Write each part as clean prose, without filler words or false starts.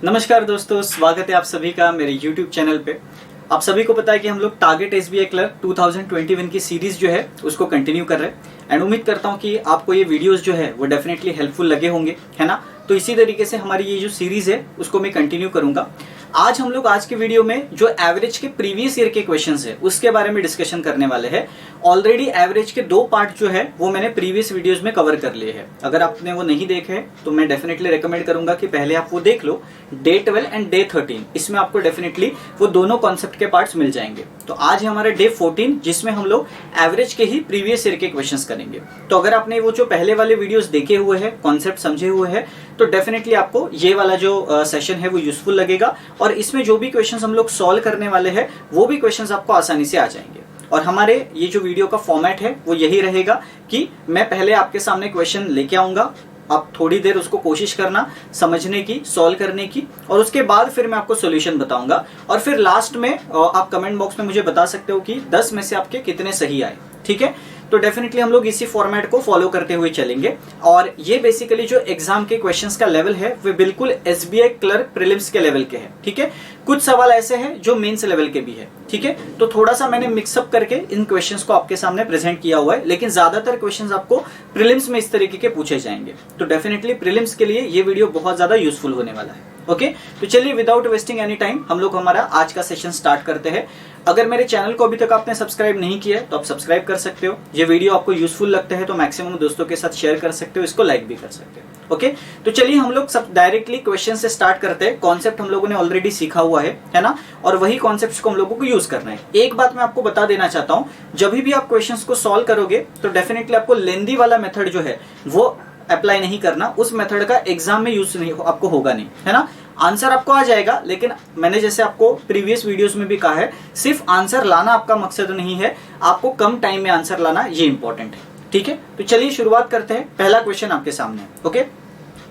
नमस्कार दोस्तों, स्वागत है आप सभी का मेरे YouTube चैनल पे। आप सभी को पता है कि हम लोग टारगेट SBI क्लर्क 2021 की सीरीज जो है उसको कंटिन्यू कर रहे हैं एंड उम्मीद करता हूं कि आपको ये वीडियोस जो है वो डेफिनेटली हेल्पफुल लगे होंगे, है ना। तो इसी तरीके से हमारी ये जो सीरीज है उसको मैं कंटिन्यू करूंगा। आज हम लोग आज के वीडियो में जो एवरेज के प्रीवियस ईयर के क्वेश्चंस है उसके बारे में डिस्कशन करने वाले हैं। ऑलरेडी एवरेज के 2 पार्ट जो है वो मैंने प्रीवियस वीडियोस में कवर कर लिए हैं। अगर आपने वो नहीं देखे हैं तो मैं डेफिनेटली रेकमेंड करूंगा कि पहले आप वो देख लो, डे 12 एंड डे 13। इसमें आपको डेफिनेटली वो दोनों कॉन्सेप्ट के पार्ट्स मिल जाएंगे। तो आज है हमारा डे 14 जिसमें हम लोग एवरेज के ही प्रीवियस ईयर के क्वेश्चंस करेंगे। तो अगर आपने वो जो पहले वाले वीडियोस देखे हुए हैं, कॉन्सेप्ट समझे हुए हैं, तो डेफिनेटली आपको ये वाला जो सेशन है वो यूजफुल लगेगा और इसमें जो भी क्वेश्चंस हम लोग सॉल्व करने वाले हैं वो भी क्वेश्चंस आपको आसानी से आ जाएंगे। और हमारे ये जो वीडियो का फॉर्मेट है वो यही रहेगा कि मैं पहले आपके सामने क्वेश्चन लेके आऊंगा, आप थोड़ी देर उसको कोशिश करना समझने की, सॉल्व करने की, और उसके बाद फिर मैं आपको सॉल्यूशन बताऊंगा। और फिर लास्ट में आप कमेंट बॉक्स में मुझे बता सकते हो कि 10 में से आपके कितने सही आए, ठीक है। तो डेफिनेटली हम लोग इसी फॉर्मेट को फॉलो करते हुए चलेंगे। और ये बेसिकली जो एग्जाम के क्वेश्चंस का लेवल है वो बिल्कुल SBI क्लर्क प्रीलिम्स के लेवल के हैं, ठीक है। कुछ सवाल ऐसे हैं जो मेंस लेवल के भी है, ठीक है। तो थोड़ा सा मैंने मिक्सअप करके इन क्वेश्चंस को आपके सामने प्रेजेंट किया हुआ है, लेकिन ज्यादातर क्वेश्चंस आपको प्रीलिम्स में इस तरीके के पूछे जाएंगे। तो डेफिनेटली प्रीलिम्स के लिए ये वीडियो बहुत ज्यादा यूजफुल होने वाला है। ओके, तो चलिए विदाउट वेस्टिंग एनी टाइम हम लोग हमारा आज का सेशन स्टार्ट करते हैं। अगर मेरे चैनल को अभी तक आपने सब्सक्राइब नहीं किया है तो आप सब्सक्राइब कर सकते हो। ये वीडियो आपको यूजफुल लगता है तो मैक्सिमम दोस्तों के साथ शेयर कर सकते हो, इसको लाइक भी कर सकते हो। ओके, तो चलिए हम लोग सब डायरेक्टली क्वेश्चन से स्टार्ट करते हैं। कॉन्सेप्ट हम लोगों ने ऑलरेडी सीखा हुआ है ना, और वही कॉन्सेप्ट को हम लोगों को यूज करना है। एक बात मैं आपको बता देना चाहता हूँ, जब भी आप क्वेश्चन को सॉल्व करोगे तो डेफिनेटली आपको लेंदी वाला मेथड जो है वो अप्लाई नहीं करना। उस मेथड का एग्जाम में यूज नहीं आपको होगा नहीं, है ना। आंसर आपको आ जाएगा, लेकिन मैंने जैसे आपको प्रीवियस वीडियोस में भी कहा है, सिर्फ आंसर लाना आपका मकसद नहीं है, आपको कम टाइम में आंसर लाना ये इंपॉर्टेंट है, ठीक है। तो चलिए शुरुआत करते हैं। पहला क्वेश्चन आपके सामने है। ओके,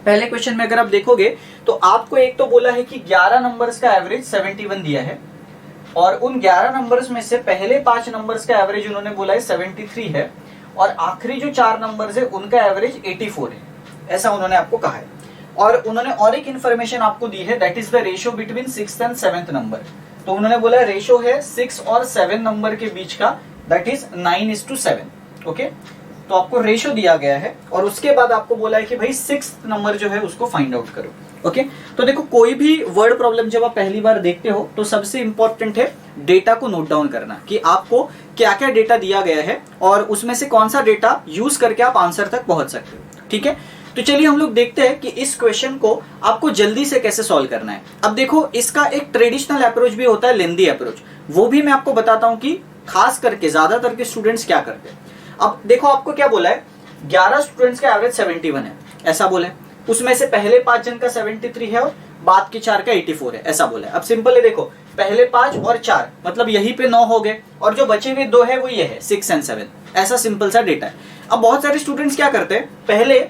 पहले क्वेश्चन में अगर आप देखोगे तो आपको एक तो बोला है कि 11 नंबर्स का एवरेज 71 दिया है और उन 11 नंबर्स में से पहले 5 नंबर्स का एवरेज उन्होंने बोला है 73 है और आखिरी जो 4 नंबर्स है उनका एवरेज 84 है, ऐसा उन्होंने आपको कहा है। और उन्होंने और एक इन्फॉर्मेशन आपको दी है, that is the ratio between 6th and 7th number. तो उन्होंने बोला रेशियो है 6 और 7 नंबर के बीच का, दैट इज 9:7। ओके, तो आपको रेशियो दिया गया है और उसके बाद आपको बोला है कि भाई 6th नंबर जो है उसको फाइंड आउट करो। ओके, तो देखो कोई भी वर्ड प्रॉब्लम जब आप पहली बार देखते हो तो सबसे इंपॉर्टेंट है डेटा को नोट डाउन करना कि आपको क्या क्या डेटा दिया गया है और उसमें से कौन सा डेटा यूज करके आप आंसर तक पहुंच सकते हो, ठीक है। तो चलिए हम लोग देखते हैं कि इस क्वेश्चन को आपको जल्दी से कैसे सॉल्व करना है। अब देखो इसका एक ट्रेडिशनल अप्रोच भी होता है, लेंदी अप्रोच, वो भी मैं आपको बताता हूं कि खास करके ज्यादातर के स्टूडेंट्स क्या करते हैं। अब देखो आपको क्या बोला है, 11 स्टूडेंट्स का एवरेज 71 है, ऐसा बोला है। उसमें से पहले 5 जन का 73 है और बाद के 4 का 84 है, ऐसा बोला है। अब सिंपल है, देखो पहले 5 और 4 मतलब यहीं पे 9 हो गए और जो बचे हुए 2 है वो ये है 6 एंड 7, ऐसा सिंपल सा डेटा है। अब बहुत सारे स्टूडेंट्स क्या करते हैं, पहले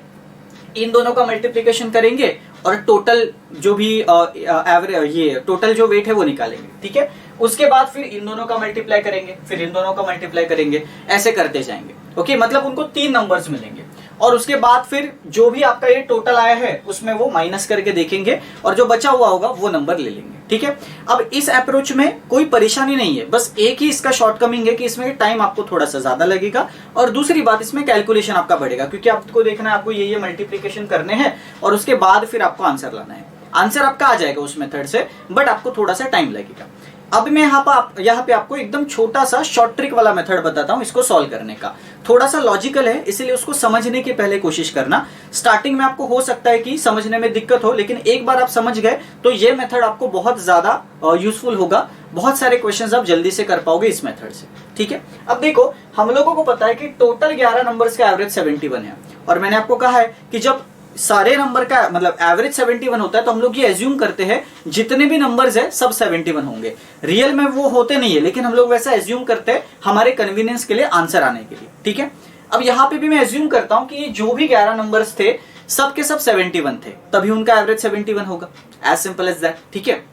इन दोनों का मल्टीप्लिकेशन करेंगे और टोटल जो भी एवरेज ये टोटल जो वेट है वो निकालेंगे, ठीक है। उसके बाद फिर इन दोनों का मल्टीप्लाई करेंगे, फिर इन दोनों का मल्टीप्लाई करेंगे, ऐसे करते जाएंगे। ओके, मतलब उनको 3 नंबर्स मिलेंगे और उसके बाद फिर जो भी आपका ये टोटल आया है उसमें वो माइनस करके देखेंगे और जो बचा हुआ होगा वो नंबर ले लेंगे, ठीक है। अब इस अप्रोच में कोई परेशानी नहीं है, बस एक ही इसका शॉर्टकमिंग है कि इसमें टाइम आपको थोड़ा सा ज्यादा लगेगा और दूसरी बात इसमें कैलकुलेशन आपका बढ़ेगा, क्योंकि आपको देखना है आपको ये मल्टीप्लिकेशन करने हैं और उसके बाद फिर आपको आंसर लाना है। आंसर आपका आ जाएगा उस मेथड से, बट आपको थोड़ा सा टाइम लगेगा। अब मैं यहाँ पे आपको एकदम छोटा सा शॉर्ट ट्रिक वाला मेथड बताता हूँ इसको सॉल्व करने का। थोड़ा सा लॉजिकल है, इसलिए उसको समझने की पहले कोशिश करना। स्टार्टिंग में आपको हो सकता है कि समझने में दिक्कत हो, लेकिन एक बार आप समझ गए तो ये मेथड आपको बहुत ज्यादा यूजफुल होगा। बहुत सारे क्वेश्चंस आप जल्दी से कर पाओगे इस मेथड से, ठीक है। अब देखो हम लोगों को पता है कि टोटल 11 नंबर्स का एवरेज 71 है और मैंने आपको कहा है कि जब सारे नंबर का मतलब एवरेज 71 होता है तो हम लोग ये एज्यूम करते हैं जितने भी नंबर्स है सब 71 होंगे। रियल में वो होते नहीं है, लेकिन हम लोग वैसा एज्यूम करते हैं हमारे कन्वीनियंस के लिए, आंसर आने के लिए, ठीक है। अब यहाँ पे भी मैं एज्यूम करता हूं कि ये जो भी 11 नंबर्स थे सब के सब 71 थे, तभी उनका एवरेज 71 होगा, एज सिंपल एज दैट, ठीक है।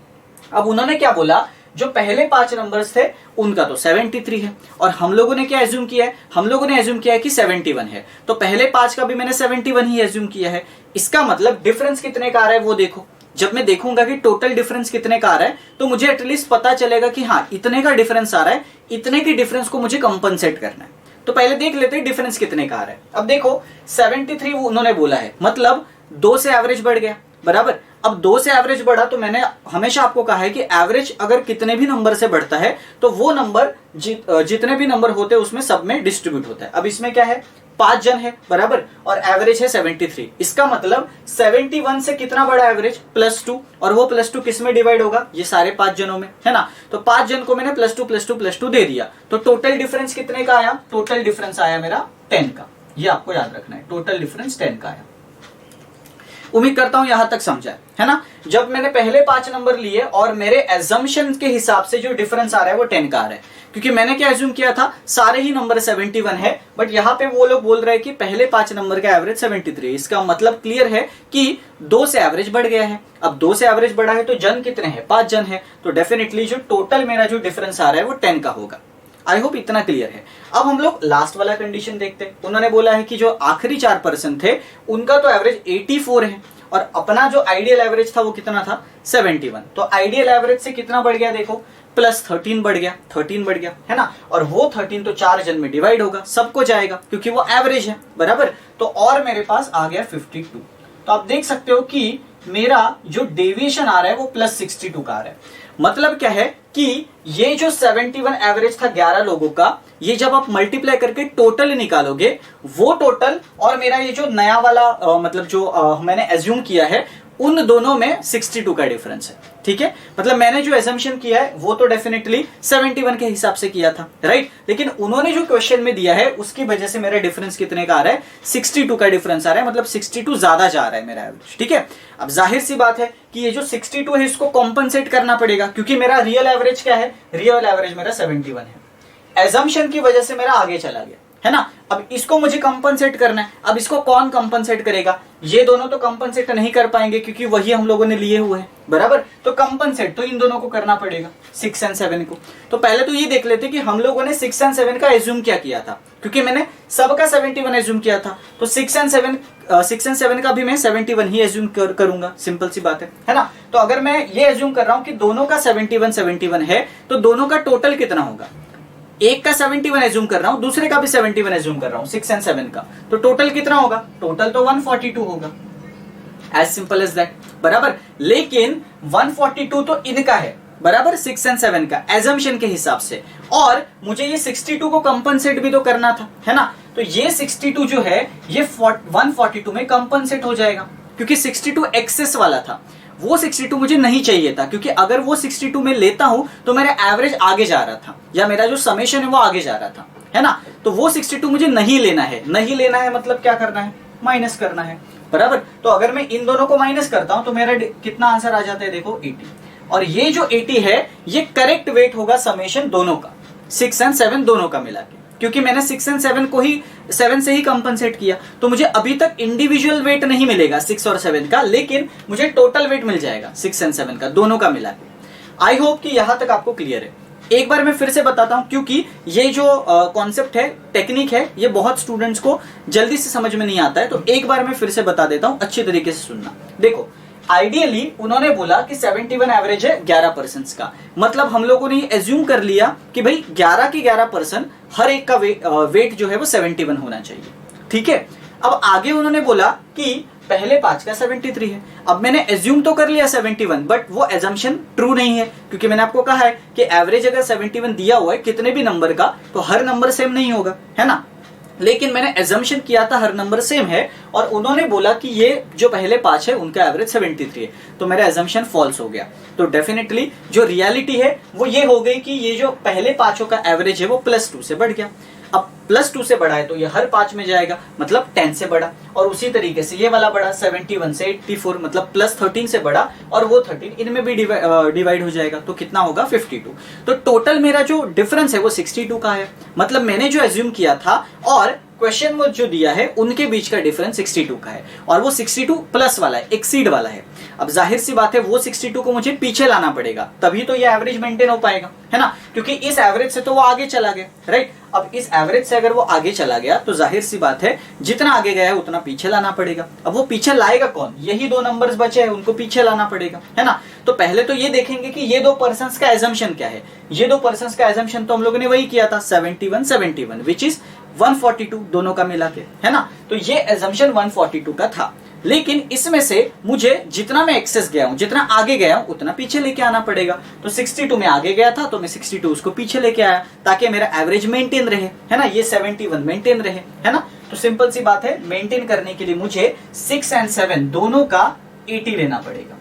अब उन्होंने क्या बोला, जो पहले 5 नंबर्स थे उनका तो 73 है और हम लोगों ने क्या एज्यूम किया है, हम लोगों ने एज्यूम किया है कि 71 है, तो पहले 5 का भी मैंने 71 ही एज्यूम किया है। इसका मतलब डिफरेंस कितने का आ रहा है वो देखो, जब मैं देखूंगा कि टोटल डिफरेंस कितने का आ रहा है तो मुझे एटलीस्ट पता चलेगा कि हाँ इतने का डिफरेंस आ रहा है, इतने के डिफरेंस को मुझे कंपनसेट करना है। तो पहले देख लेते हैं डिफरेंस कितने का आ रहा है। अब देखो 73 उन्होंने बोला है, मतलब 2 से एवरेज बढ़ गया, बराबर। अब 2 से एवरेज बढ़ा तो मैंने हमेशा आपको कहा है कि एवरेज अगर कितने भी नंबर से बढ़ता है तो वो नंबर जितने भी नंबर होते हैं उसमें सब में डिस्ट्रीब्यूट होता है। अब इसमें क्या है, 5 जन है, बराबर, और एवरेज है 73। इसका मतलब 71 से कितना बड़ा एवरेज, +2, और वो +2 किस में डिवाइड होगा, ये सारे 5 जनों में, है ना। तो 5 जन को मैंने +2 दे दिया, तो टोटल डिफरेंस कितने का आया, टोटल डिफरेंस आया मेरा 10 का। ये आपको याद रखना है, टोटल डिफरेंस 10 का आया। उम्मीद करता हूं यहां तक समझा है ना। जब मैंने पहले 5 नंबर लिए और मेरे एजम्पशन के हिसाब से जो डिफरेंस आ रहा है वो 10 का आ रहा है, क्योंकि मैंने क्या एज्यूम किया था, सारे ही नंबर 71 है, बट यहाँ पे वो लोग बोल रहे हैं कि पहले 5 नंबर का एवरेज 73। इसका मतलब क्लियर है कि 2 से एवरेज बढ़ गया है। अब 2 से एवरेज बढ़ा है तो जन कितने हैं, 5 जन है, तो डेफिनेटली जो टोटल मेरा जो डिफरेंस आ रहा है वो 10 का होगा। आई होप इतना क्लियर है। अब हम लोग लास्ट वाला कंडीशन देखते हैं। उन्होंने बोला है कि जो आखिरी 4% थे उनका तो एवरेज 84 है, और अपना जो आइडियल एवरेज था वो कितना था, 71। तो आइडियल एवरेज से कितना बढ़ गया, देखो +13 बढ़ गया, 13 बढ़ गया, है ना। और वो 13 तो 4 जन में डिवाइड होगा, सबको जाएगा क्योंकि वो एवरेज है, बराबर। तो और मेरे पास आ गया 52। तो आप देख सकते हो कि मेरा जो डेविएशन आ रहा है वो +62 का आ रहा है। मतलब क्या है कि ये जो 71 एवरेज था 11 लोगों का, ये जब आप मल्टीप्लाई करके टोटल निकालोगे, वो टोटल और मेरा ये जो नया वाला मतलब जो मैंने एज्यूम किया है, उन दोनों में 62 का डिफरेंस है, ठीक है। मतलब मैंने जो एजम्पशन किया है वो तो डेफिनेटली 71 के हिसाब से किया था, राइट। लेकिन उन्होंने जो क्वेश्चन में दिया है उसकी वजह से मेरा डिफरेंस कितने का आ रहा है, 62 का डिफरेंस आ रहा है, मतलब 62 ज्यादा जा रहा है मेरा एवरेज, ठीक है। अब जाहिर सी बात है कि ये जो 62 है इसको कॉम्पनसेट करना पड़ेगा, क्योंकि मेरा रियल एवरेज क्या है, रियल एवरेज मेरा 71 है। एजम्पशन की वजह से मेरा आगे चला गया, है ना। अब इसको मुझे कंपनसेट करना है। अब इसको कौन कंपनसेट करेगा, ये दोनों तो कंपनसेट नहीं कर पाएंगे क्योंकि वही हम लोगों ने लिए हुए हैं, बराबर। तो कंपनसेट तो इन दोनों को करना पड़ेगा, 6 और 7 को। तो पहले तो ये देख लेते कि हम लोगों ने 6 और 7 का एज्यूम क्या किया था, क्योंकि मैंने सबका 71 एज्यूम किया था, तो 6 और 7 का भी मैं 71 ही एज्यूम करूंगा, सिंपल सी बात है ना। तो अगर मैं ये एज्यूम कर रहा हूं कि दोनों का 71 है, तो दोनों का टोटल कितना होगा, एक का 71 एज्यूम कर रहा हूं, दूसरे का भी 71 एज्यूम कर रहा हूं, 6 और 7 का, तो टोटल कितना होगा, टोटल तो 142 होगा, एज सिंपल एज दैट, बराबर। लेकिन 142 तो इनका है, बराबर, 6 और 7 का एजम्पशन के हिसाब से, और मुझे ये 62 को कंपनसेट भी तो करना था, है ना। तो ये 62 जो है ये 142 में कंपनसेट हो जाएगा, क्योंकि 62 एक्सेस वाला था, वो 62 मुझे नहीं चाहिए था, क्योंकि अगर वो 62 में लेता हूं तो मेरा एवरेज आगे जा रहा था, या मेरा जो समेशन है वो आगे जा रहा था, है ना। तो वो 62 मुझे नहीं लेना है, नहीं लेना है मतलब क्या करना है, माइनस करना है, बराबर। तो अगर मैं इन दोनों को माइनस करता हूं तो मेरा कितना आंसर आ जाता है, देखो 80। और ये जो 80 है ये करेक्ट वेट होगा समेशन दोनों का, 6 और 7 दोनों का मिला के, क्योंकि मैंने 6 और 7 को ही 7 से ही कंपनसेट किया, तो मुझे अभी तक इंडिविजुअल वेट नहीं मिलेगा 6 और 7 का, लेकिन मुझे टोटल वेट मिल जाएगा 6 और 7 का, दोनों का मिला के। आई होप कि यहां तक आपको क्लियर है। एक बार मैं फिर से बताता हूं, क्योंकि ये जो कॉन्सेप्ट है, टेक्निक है, ये बहुत स्टूडेंट्स को जल्दी से समझ में नहीं आता है, तो एक बार मैं फिर से बता देता हूं, अच्छी तरीके से सुनना। देखो आइडियली उन्होंने बोला कि 71 एवरेज है 11% का, मतलब हम लोगों ने एज्यूम कर लिया कि भाई 11 के 11% हर एक का वेट जो है वो 71 होना चाहिए, ठीक है। अब आगे उन्होंने बोला कि पहले 5 का 73 है। अब मैंने एज्यूम तो कर लिया 71, बट वो एजम्पशन ट्रू नहीं है, क्योंकि मैंने आपको कहा है कि एवरेज अगर 71 दिया हुआ है कितने भी नंबर का, तो हर नंबर सेम नहीं होगा, है ना। लेकिन मैंने एजम्पशन किया था हर नंबर सेम है, और उन्होंने बोला कि ये जो पहले 5 है उनका एवरेज 73 है, तो मेरा एजम्पशन फॉल्स हो गया। तो डेफिनेटली जो रियलिटी है वो ये हो गई कि ये जो पहले 5 का एवरेज है वो +2 से बढ़ गया। अब +2 से बढ़ा है तो ये हर 5 में जाएगा, मतलब 10 से बढ़ा, और उसी तरीके से ये वाला बढ़ा 71 से 84, मतलब +13 से बढ़ा, और वो 13 इनमें भी डिवाइड हो जाएगा, तो कितना होगा 52। तो टोटल मेरा जो डिफरेंस है वो 62 का है, मतलब मैंने जो एज्यूम किया था और क्वेश्चन में जो दिया है उनके बीच का डिफरेंस 62 का है और वो 62 प्लस वाला है, एक्सीड वाला है। अब जाहिर सी बात है वो 62 को मुझे पीछे लाना पड़ेगा, तभी तो ये एवरेज मेंटेन हो पाएगा, है ना, क्योंकि इस एवरेज से तो वो आगे चला गया, राइट। अब इस एवरेज से अगर वो आगे चला गया तो जाहिर सी बात है जितना आगे गया है उतना पीछे लाना पड़ेगा। अब वो पीछे लाएगा कौन, यही दो नंबर्स बचे हैं, उनको पीछे लाना पड़ेगा, है ना। तो पहले तो ये देखेंगे कि ये दो पर्संस का एजम्पशन क्या है। ये दो पर्संस का एजम्पशन तो हम लोगों ने वही किया था 71 विच इज 142 दोनों का मिला के, है ना। तो ये एजम्पशन 142 का था, लेकिन इसमें से मुझे जितना मैं एक्सेस गया हूं, जितना आगे गया हूं उतना पीछे लेके आना पड़ेगा। तो 62 में आगे गया था तो मैं 62 उसको पीछे लेके आया ताकि मेरा एवरेज मेंटेन रहे, है ना, ये 71 मेंटेन रहे, है ना। तो सिंपल सी बात है, मेंटेन करने के लिए मुझे 6 और 7 दोनों का 80 लेना पड़ेगा।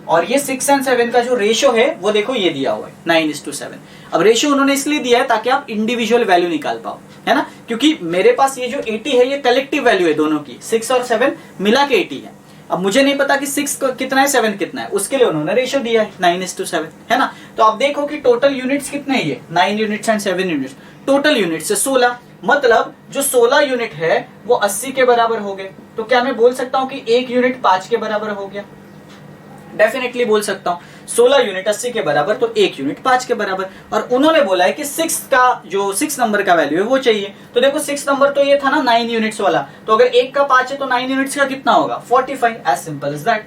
और ये 6 और 7 का जो रेशियो है वो देखो ये दिया हुआ है 9:7। अब रेशियो उन्होंने इसलिए दिया है ताकि आप इंडिविजुअल वैल्यू निकाल पाओ, है ना, क्योंकि मेरे पास ये जो 80 है ये कलेक्टिव वैल्यू है दोनों की, 6 और 7 मिला के 80 है। अब मुझे नहीं पता कि 6 कितना है 7 कितना है, उसके लिए उन्होंने रेशियो दिया है 9:7, है ना। तो आप देखो कि टोटल यूनिट्स कितने हैं, ये 9 units and 7 units, total units है 16, मतलब जो 16 यूनिट है वो 80 के बराबर हो गए। तो क्या मैं बोल सकता हूं कि एक यूनिट 5 के बराबर हो गया? डेफिनेटली बोल सकता हूं। 16 यूनिट 80 के बराबर तो एक यूनिट 5 के बराबर। और उन्होंने बोला है कि 6 का जो 6 नंबर का वैल्यू है वो चाहिए। तो देखो 6 नंबर तो ये था ना 9 यूनिट्स वाला, तो अगर एक का 5 है तो 9 यूनिट्स का कितना होगा 45, एज सिंपल एज दैट।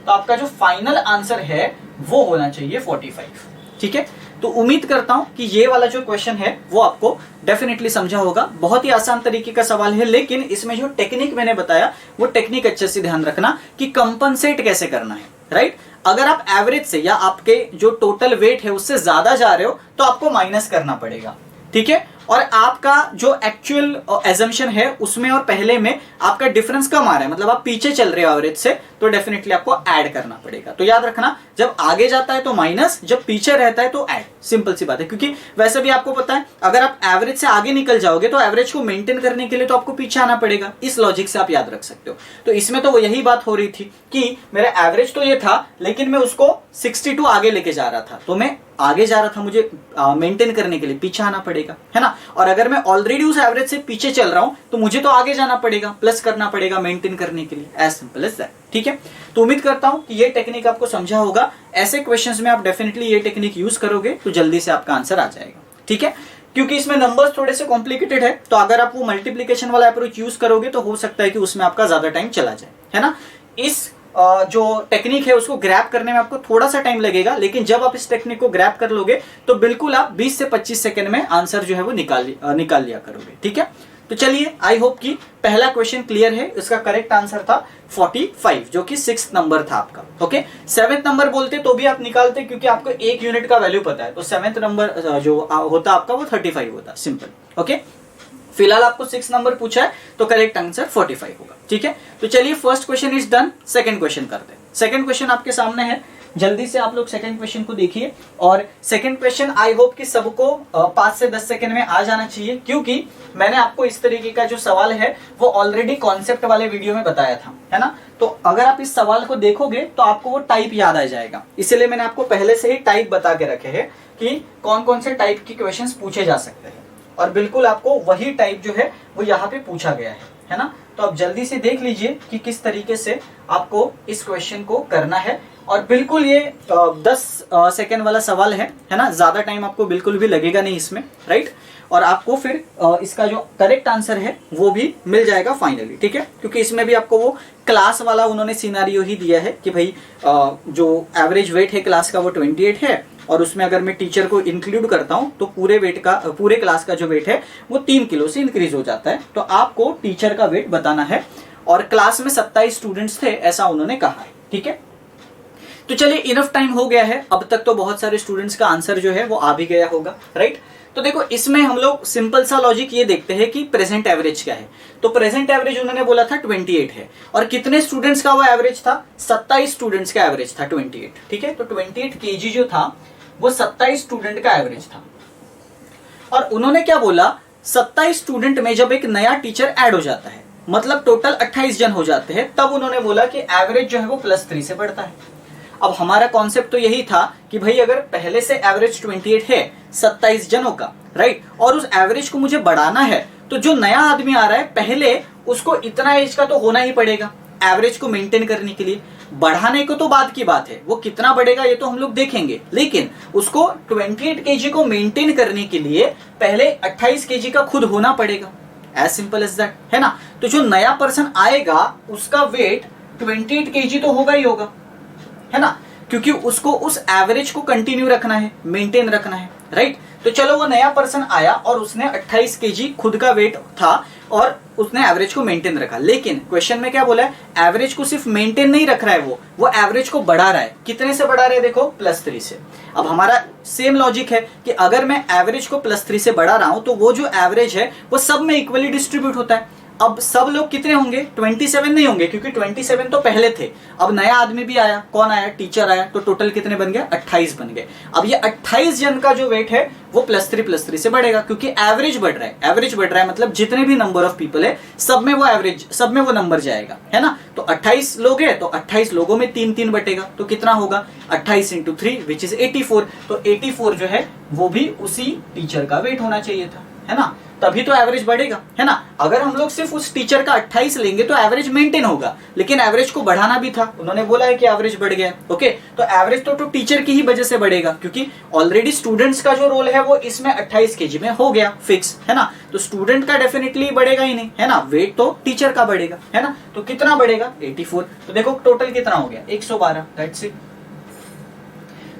तो आपका जो फाइनल आंसर है वो होना चाहिए 45, ठीक है। तो उम्मीद करता हूं कि ये वाला जो क्वेश्चन है वो आपको डेफिनेटली समझा होगा। बहुत ही आसान तरीके का सवाल है, लेकिन इसमें जो टेक्निक मैंने बताया वो टेक्निक अच्छे से ध्यान रखना कि कंपनसेट कैसे करना है, राइट। अगर आप एवरेज से या आपके जो टोटल वेट है उससे ज्यादा जा रहे हो तो आपको माइनस करना पड़ेगा, ठीक है। और आपका जो एक्चुअल एजम्पशन है उसमें और पहले में आपका डिफरेंस कम आ रहा है, मतलब आप पीछे चल रहे हो एवरेज से, तो डेफिनेटली आपको ऐड करना पड़ेगा। तो याद रखना, जब आगे जाता है तो माइनस, जब पीछे रहता है तो ऐड, सिंपल सी बात है। क्योंकि वैसे भी आपको पता है अगर आप एवरेज से आगे निकल जाओगे तो एवरेज को मेंटेन करने के लिए तो आपको पीछे आना पड़ेगा। इस लॉजिक से आप याद रख सकते हो। तो इसमें तो वो यही बात हो रही थी कि मेरा एवरेज तो ये था लेकिन मैं उसको 62 आगे लेके जा रहा था, तो मैं आगे जा रहा था, मुझे मेंटेन करने के लिए पीछे आना पड़ेगा, है ना। और अगर मैं ऑलरेडी उस एवरेज से पीछे चल रहा हूं तो मुझे तो आगे जाना पड़ेगा, प्लस करना पड़ेगा मेंटेन करने के लिए, एज सिंपल एज दैट, ठीक है। तो उम्मीद करता हूं कि ये टेक्निक आपको समझा होगा। ऐसे क्वेश्चंस में आप डेफिनेटली ये टेक्निक यूज करोगे तो जल्दी से आपका आंसर आ जाएगा, ठीक है। क्योंकि इसमें नंबर्स थोड़े से कॉम्प्लिकेटेड है, तो अगर आप वो मल्टीप्लीकेशन वाला अप्रोच यूज करोगे तो हो सकता है कि उसमें आपका ज्यादा टाइम चला जाए, है ना। इस जो टेक्निक है उसको ग्रैब करने में आपको थोड़ा सा टाइम लगेगा, लेकिन जब आप इस टेक्निक को ग्रैब कर लोगे तो बिल्कुल आप 20 से 25 सेकंड में आंसर जो है वो निकाल लिया करोगे, ठीक है। तो चलिए, आई होप कि पहला क्वेश्चन क्लियर है। इसका करेक्ट आंसर था 45, जो कि 6th नंबर था आपका, ओके। 7th नंबर बोलते तो भी आप निकालते, क्योंकि आपको एक यूनिट का वैल्यू पता है, तो 7th नंबर जो होता आपका वो 35 होता, सिंपल, ओके। फिलहाल आपको 6 नंबर पूछा है तो करेक्ट आंसर 45 होगा, ठीक है। तो चलिए, first question is done. Second question करते हैं। सेकंड क्वेश्चन आपके सामने है, जल्दी से आप लोग सेकंड क्वेश्चन को देखिए। और सेकंड क्वेश्चन आई होप कि सबको 5 से 10 सेकंड में आ जाना चाहिए, क्योंकि मैंने आपको इस तरीके का जो सवाल है वो ऑलरेडी कॉन्सेप्ट वाले वीडियो में बताया था, है ना। तो अगर आप इस सवाल को देखोगे तो आपको वो टाइप याद आ जाएगा, इसलिए मैंने आपको पहले से ही टाइप बता के रखे हैं कि कौन कौन से टाइप के क्वेश्चन पूछे जा सकते हैं। और बिल्कुल आपको वही टाइप जो है वो यहाँ पे पूछा गया है ना। तो आप जल्दी से देख लीजिए कि किस तरीके से आपको इस क्वेश्चन को करना है। और बिल्कुल ये 10 सेकेंड वाला सवाल है ना, ज्यादा टाइम आपको बिल्कुल भी लगेगा नहीं इसमें, राइट। और आपको फिर इसका जो करेक्ट आंसर है वो भी मिल जाएगा फाइनली, ठीक है। क्योंकि इसमें भी आपको वो क्लास वाला उन्होंने सिनारियो ही दिया है कि भाई जो एवरेज वेट है क्लास का वो 28 है, और उसमें अगर मैं टीचर को इंक्लूड करता हूं तो पूरे क्लास का जो वेट है वो 3 किलो से इंक्रीज हो जाता है। तो आपको टीचर का वेट बताना है, और क्लास में 27 स्टूडेंट्स थे ऐसा उन्होंने कहा है, ठीक है। तो चलिए, इनफ टाइम हो गया है, अब तक तो बहुत सारे स्टूडेंट्स का आंसर जो है वो आ भी गया होगा, राइट। तो देखो, इसमें हम लोग सिंपल सा लॉजिक ये देखते हैं कि प्रेजेंट एवरेज क्या है। तो प्रेजेंट एवरेज उन्होंने बोला था 28 है, और कितने स्टूडेंट्स का वो एवरेज था, 27 स्टूडेंट्स का एवरेज था 28, ठीक है। तो 28 kg जो था वो 27 स्टूडेंट का एवरेज था। और उन्होंने क्या बोला, 27 स्टूडेंट में जब एक नया टीचर ऐड हो जाता है, मतलब टोटल 28 जन हो जाते हैं, तब उन्होंने बोला कि एवरेज जो है वो +3 से बढ़ता है। अब हमारा कॉन्सेप्ट तो यही था कि भाई अगर पहले से एवरेज 28 है 27 जनों का, राइट, और उस एवरेज को मुझे बढ़ाना है, तो जो नया आदमी आ रहा है पहले उसको इतना एज का तो होना ही पड़ेगा एवरेज को मेंटेन करने के लिए। बढ़ाने को तो बाद की बात है, वो कितना बढ़ेगा ये तो हम लोग देखेंगे, लेकिन उसको 28 केजी को मेंटेन करने के लिए पहले 28 केजी का खुद होना पड़ेगा। एज सिंपल एज दैट, है ना। तो जो नया पर्सन आएगा उसका वेट 28 केजी तो होगा ही होगा, है ना, क्योंकि उसको उस एवरेज को कंटिन्यू रखना है, मेंटेन रखना है, राइट। तो चलो वो नया पर्सन आया और उसने 28 केजी खुद का वेट था और उसने एवरेज को मेंटेन रखा, लेकिन क्वेश्चन में क्या बोला है, एवरेज को सिर्फ मेंटेन नहीं रख रहा है, वो एवरेज को बढ़ा रहा है। कितने से बढ़ा रहा है, देखो +3 से। अब हमारा सेम लॉजिक है कि अगर मैं एवरेज को +3 से बढ़ा रहा हूं तो वो जो एवरेज है वो सब में इक्वली डिस्ट्रीब्यूट होता है। अब सब लोग कितने होंगे, 27 नहीं होंगे, क्योंकि 27 तो पहले थे। अब नया आदमी भी आया, कौन आया, टीचर आया, तो टोटल कितने बन गए, 28 बन गए। अब ये 28 जन का जो वेट है वो +3 से बढ़ेगा, क्योंकि एवरेज बढ़ रहा है। एवरेज बढ़ रहा है मतलब जितने भी नंबर ऑफ पीपल है सब में वो एवरेज, सब में वो नंबर जाएगा, है ना। तो 28 लोग है तो 28 लोगों में 3 बटेगा, तो कितना होगा, 28 × 3 विच इज 84। तो 84 जो है वो भी उसी टीचर का वेट होना चाहिए था, है ना, तभी तो एवरेज बढ़ेगा, है ना। अगर हम लोग सिर्फ उस टीचर का 28 लेंगे तो एवरेज मेंटेन होगा, लेकिन एवरेज को बढ़ाना भी था, उन्होंने बोला है कि एवरेज बढ़ गया, ओके। तो एवरेज तो टीचर की ही वजह से बढ़ेगा, क्योंकि ऑलरेडी स्टूडेंट्स का जो रोल है वो इसमें 28 केजी में हो गया फिक्स, है ना। तो स्टूडेंट का डेफिनेटली बढ़ेगा ही नहीं, है ना, वेट तो टीचर का बढ़ेगा, है ना। तो कितना बढ़ेगा, 84। तो देखो टोटल कितना हो गया, 112, दैट्स इट।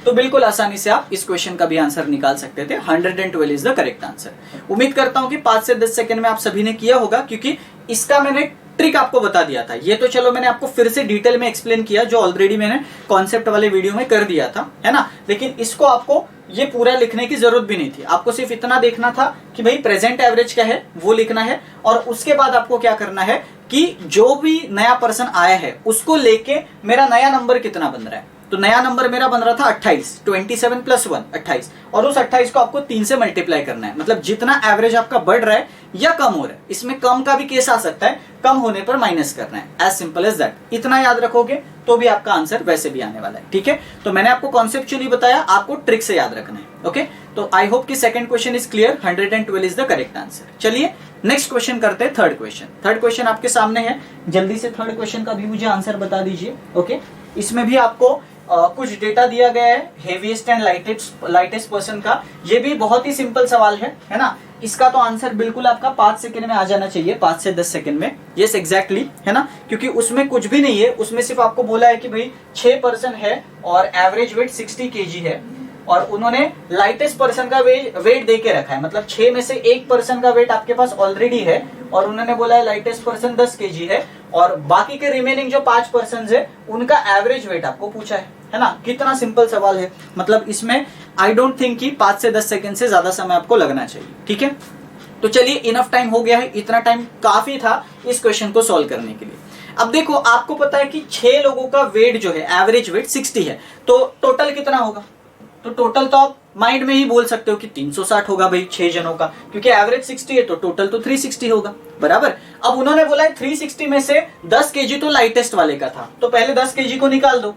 तो बिल्कुल आसानी से आप इस क्वेश्चन का भी आंसर निकाल सकते थे। 112 इज द करेक्ट आंसर। उम्मीद करता हूं कि 5 से 10 सेकंड में आप सभी ने किया होगा, क्योंकि इसका मैंने ट्रिक आपको बता दिया था। ये तो चलो मैंने आपको फिर से डिटेल में एक्सप्लेन किया, जो ऑलरेडी मैंने कॉन्सेप्ट वाले वीडियो में कर दिया था, है ना। लेकिन इसको आपको ये पूरा लिखने की जरूरत भी नहीं थी, आपको सिर्फ इतना देखना था कि भाई प्रेजेंट एवरेज क्या है वो लिखना है, और उसके बाद आपको क्या करना है कि जो भी नया पर्सन आया है उसको लेके मेरा नया नंबर कितना बन रहा है। तो नया नंबर मेरा बन रहा था 28, 27 + 1 28, और उस 28 को आपको 3 से मल्टीप्लाई करना है। मतलब जितना एवरेज आपका बढ़ रहा है या कम हो रहा है, इसमें कम का भी केस आ सकता है, कम होने पर माइनस करना है। As simple as that. इतना याद रखोगे तो भी आपका आंसर वैसे भी आने वाला है, ठीक है। तो मैंने आपको कॉन्सेप्चुअली बताया, आपको ट्रिक से याद रखना है, ओके। तो आई होप कि second question is clear, 112 is the correct answer. चलिए नेक्स्ट क्वेश्चन करते हैं, थर्ड क्वेश्चन। थर्ड क्वेश्चन आपके सामने है, जल्दी से थर्ड क्वेश्चन का भी मुझे आंसर बता दीजिए, ओके। इसमें भी आपको कुछ डेटा दिया गया है हेवीएस्ट एंड लाइटेस्ट पर्सन का। ये भी बहुत ही सिंपल सवाल है ना। इसका तो आंसर बिल्कुल आपका 5 सेकंड में आ जाना चाहिए, 5 से 10 सेकंड में। यस एग्जैक्टली, है ना, क्योंकि उसमें कुछ भी नहीं है, उसमें सिर्फ आपको बोला है कि भाई 6 पर्सन है और एवरेज वेट 60 केजी है, और उन्होंने लाइटेस्ट पर्सन का वेट दे के रखा है। मतलब 6 में से 1 पर्सन का वेट आपके पास ऑलरेडी है, और उन्होंने बोला है लाइटेस्ट पर्सन 10 केजी है, और बाकी के रिमेनिंग जो 5 पर्सन है उनका एवरेज वेट आपको पूछा है ना। कितना सिंपल सवाल है, मतलब इसमें आई डोंट थिंक कि 5 से 10 सेकंड से ज्यादा समय आपको लगना चाहिए, ठीक है। तो चलिए इनफ टाइम हो गया है, इतना टाइम काफी था इस क्वेश्चन को सॉल्व करने के लिए। अब देखो आपको पता है कि 6 लोगों का वेट जो है एवरेज वेट 60 है, तो टोटल कितना होगा। तो टोटल तो आप माइंड में ही बोल सकते हो कि 360 होगा भाई 6 जनों का, क्योंकि एवरेज 60 है तो टोटल तो 360 होगा, बराबर। अब उन्होंने बोला है 360 में से 10 केजी तो लाइटेस्ट वाले का था, तो पहले 10 केजी को निकाल दो।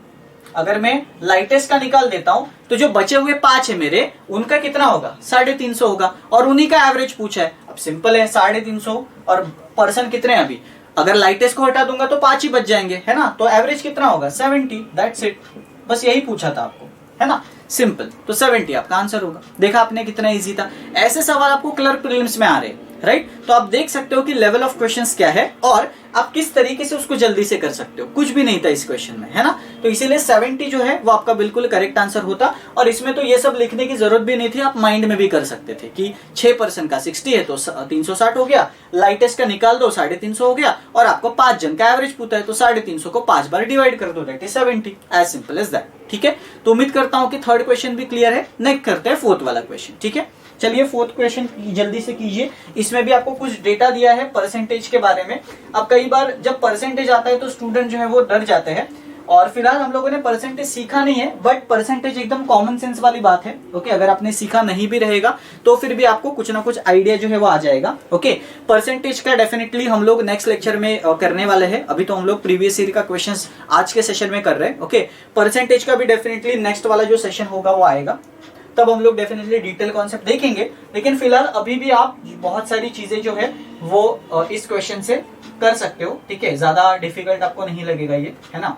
अगर मैं लाइटेस्ट का निकाल देता हूं तो जो बचे हुए 5 है मेरे, उनका कितना होगा, 350 होगा, और उन्हीं का एवरेज पूछा है। अब सिंपल है, 350 और पर्सन कितने हैं अभी, अगर लाइटेस्ट को हटा दूंगा तो 5 ही बच जाएंगे, है ना। तो एवरेज कितना होगा, 70, दैट्स इट। बस यही पूछा था आपको, है ना, सिंपल। तो 70 आपका आंसर होगा। देखा आपने कितना इजी था। ऐसे सवाल आपको क्लर्क प्रीलिम्स में आ रहे हैं, राइट। तो आप देख सकते हो कि लेवल ऑफ क्वेश्चंस क्या है और आप किस तरीके से उसको जल्दी से कर सकते हो। कुछ भी नहीं था इस क्वेश्चन में, है ना। तो इसीलिए 70 जो है वो आपका बिल्कुल करेक्ट आंसर होता, और इसमें तो ये सब लिखने की जरूरत भी नहीं थी, आप माइंड में भी कर सकते थे कि 6 पर्सन का 60 है तो 360 हो गया, लाइटेस्ट का निकाल दो 350 हो गया, और आपको 5 जन का एवरेज पूछा है तो 350 को 5 बार डिवाइड कर दो, that is 70। As simple as that, ठीक है। तो उम्मीद करता हूं कि थर्ड क्वेश्चन भी क्लियर है। नेक्स्ट करते हैं फोर्थ वाला क्वेश्चन, ठीक है। चलिए फोर्थ क्वेश्चन जल्दी से कीजिए। इसमें भी आपको कुछ डेटा दिया है परसेंटेज के बारे में। अब कई बार जब परसेंटेज आता है तो स्टूडेंट जो है वो डर जाते हैं, और फिलहाल हम लोगों ने परसेंटेज सीखा नहीं है, बट परसेंटेज एकदम कॉमन सेंस वाली बात है, ओके। अगर आपने सीखा नहीं भी रहेगा तो फिर भी आपको कुछ ना कुछ आइडिया जो है वो आ जाएगा, ओके। परसेंटेज का डेफिनेटली हम लोग नेक्स्ट लेक्चर में करने वाले हैं। अभी तो हम लोग प्रीवियस ईयर का क्वेश्चंस आज के सेशन में कर रहे हैं, ओके। परसेंटेज का भी डेफिनेटली नेक्स्ट वाला जो सेशन होगा वो आएगा। तब हम लोग डेफिनेटली डिटेल कॉन्सेप्ट देखेंगे। लेकिन फिलहाल अभी भी आप बहुत सारी चीजें जो है वो इस क्वेश्चन से कर सकते हो, ठीक है, ज्यादा डिफिकल्ट आपको नहीं लगेगा ये, है ना।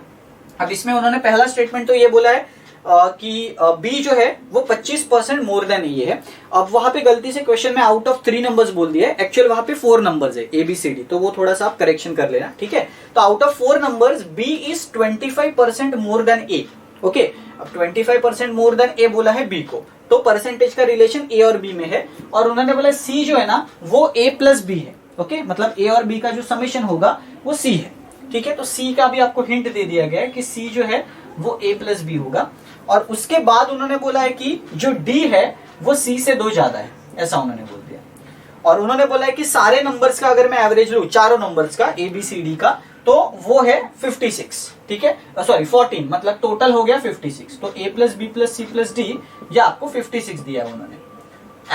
अब इसमें उन्होंने पहला स्टेटमेंट तो ये बोला है कि बी जो है वो 25% मोर देन ए है। अब वहां पे गलती से क्वेश्चन में आउट ऑफ 3 नंबर्स बोल दिया है, एक्चुअल वहां पे 4 नंबर्स है ABCD, तो वो थोड़ा सा आप करेक्शन कर लेना, ठीक है। तो out of 4 numbers B is 25% more than A, okay. अब 25% मोर देन ए बोला है बी को, तो परसेंटेज का रिलेशन ए और बी में है। और उन्होंने बोला सी जो है ना वो A प्लस बी है, ओके, मतलब ए और बी का जो समेशन होगा वो सी है, ठीक है। तो सी का भी आपको हिंट दे दिया गया है कि सी जो है वो A प्लस बी होगा। और उसके बाद उन्होंने बोला है कि जो D है वो C से 2 ज्यादा है, ऐसा उन्होंने बोल दिया। और उन्होंने बोला है कि सारे नंबर्स का अगर मैं एवरेज लूं, चारों नंबर्स का ABCD का, तो वो है 56, ठीक है, सॉरी 14, मतलब टोटल हो गया 56। तो A plus B plus C plus D, ये आपको 56 दिया है उन्होंने।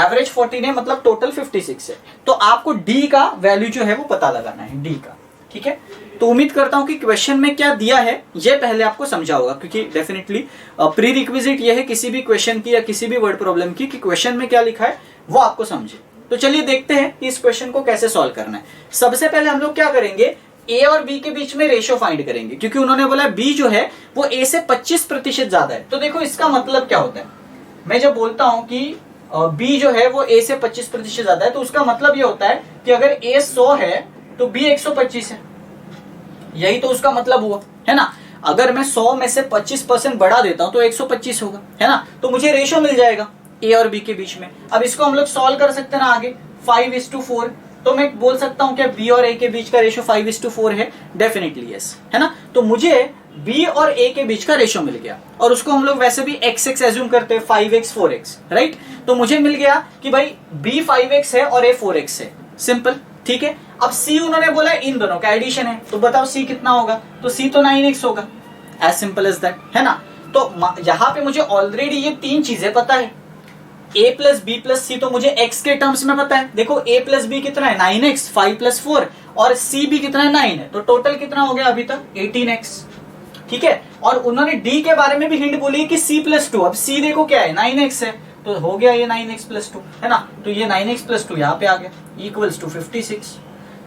एवरेज 14 है, मतलब टोटल 56 है। तो आपको डी का वैल्यू जो है वो पता लगाना है, डी का, ठीक है। तो उम्मीद करता हूं कि क्वेश्चन में क्या दिया है ये पहले आपको समझा होगा, क्योंकि डेफिनेटली प्री रिक्विजिट ये है किसी भी क्वेश्चन की या किसी भी वर्ड प्रॉब्लम की कि क्वेश्चन में क्या लिखा है वो आपको समझे। तो चलिए देखते हैं कि इस क्वेश्चन को कैसे सॉल्व करना है। सबसे पहले हम लोग क्या करेंगे, ए और बी के बीच में रेशियो फाइंड करेंगे, क्योंकि उन्होंने बोला बी जो है वो ए से 25% ज्यादा है। तो देखो इसका मतलब क्या होता है, मैं जब बोलता हूं कि बी जो है वो ए से 25% ज्यादा है, तो उसका मतलब ये होता है कि अगर ए 100 है तो बी 125 है, यही तो उसका मतलब हुआ, है ना। अगर मैं 100 में से 25% बढ़ा देता हूं तो 125 होगा, है ना। तो मुझे रेशियो मिल जाएगा ए और बी के बीच में। अब इसको हम लोग सॉल्व कर सकते हैं ना आगे, 5:4। तो मैं बोल सकता हूं क्या बी और ए के बीच का रेशियो 5:4 है, डेफिनेटली यस, है ना। तो मुझे बी और ए के बीच का रेशियो मिल गया, और उसको हम लोग वैसे भी x एज्यूम करते हैं, 5x 4x, राइट। तो मुझे मिल गया कि भाई b 5x है और a 4x है, सिंपल, ठीक है। अब c उन्होंने बोला इन दोनों का एडिशन है, तो बताओ c कितना होगा, तो c तो 9x होगा, एज सिंपल एज दैट, है ना। तो यहां पे मुझे ऑलरेडी ये 3 चीजें पता है, a प्लस बी प्लस सी तो मुझे x के टर्म्स में पता है। देखो a प्लस बी कितना है 9x, 5 प्लस 4, और c भी कितना है 9 है, तो टोटल कितना हो गया अभी तक 18x, ठीक है। और उन्होंने d के बारे में भी हिंट बोली कि c प्लस 2, अब c देखो क्या है 9x है, तो हो गया ये 9x प्लस 2, है ना। तो ये 9x प्लस 2 यहाँ पे आ गया इक्वल्स टू 56।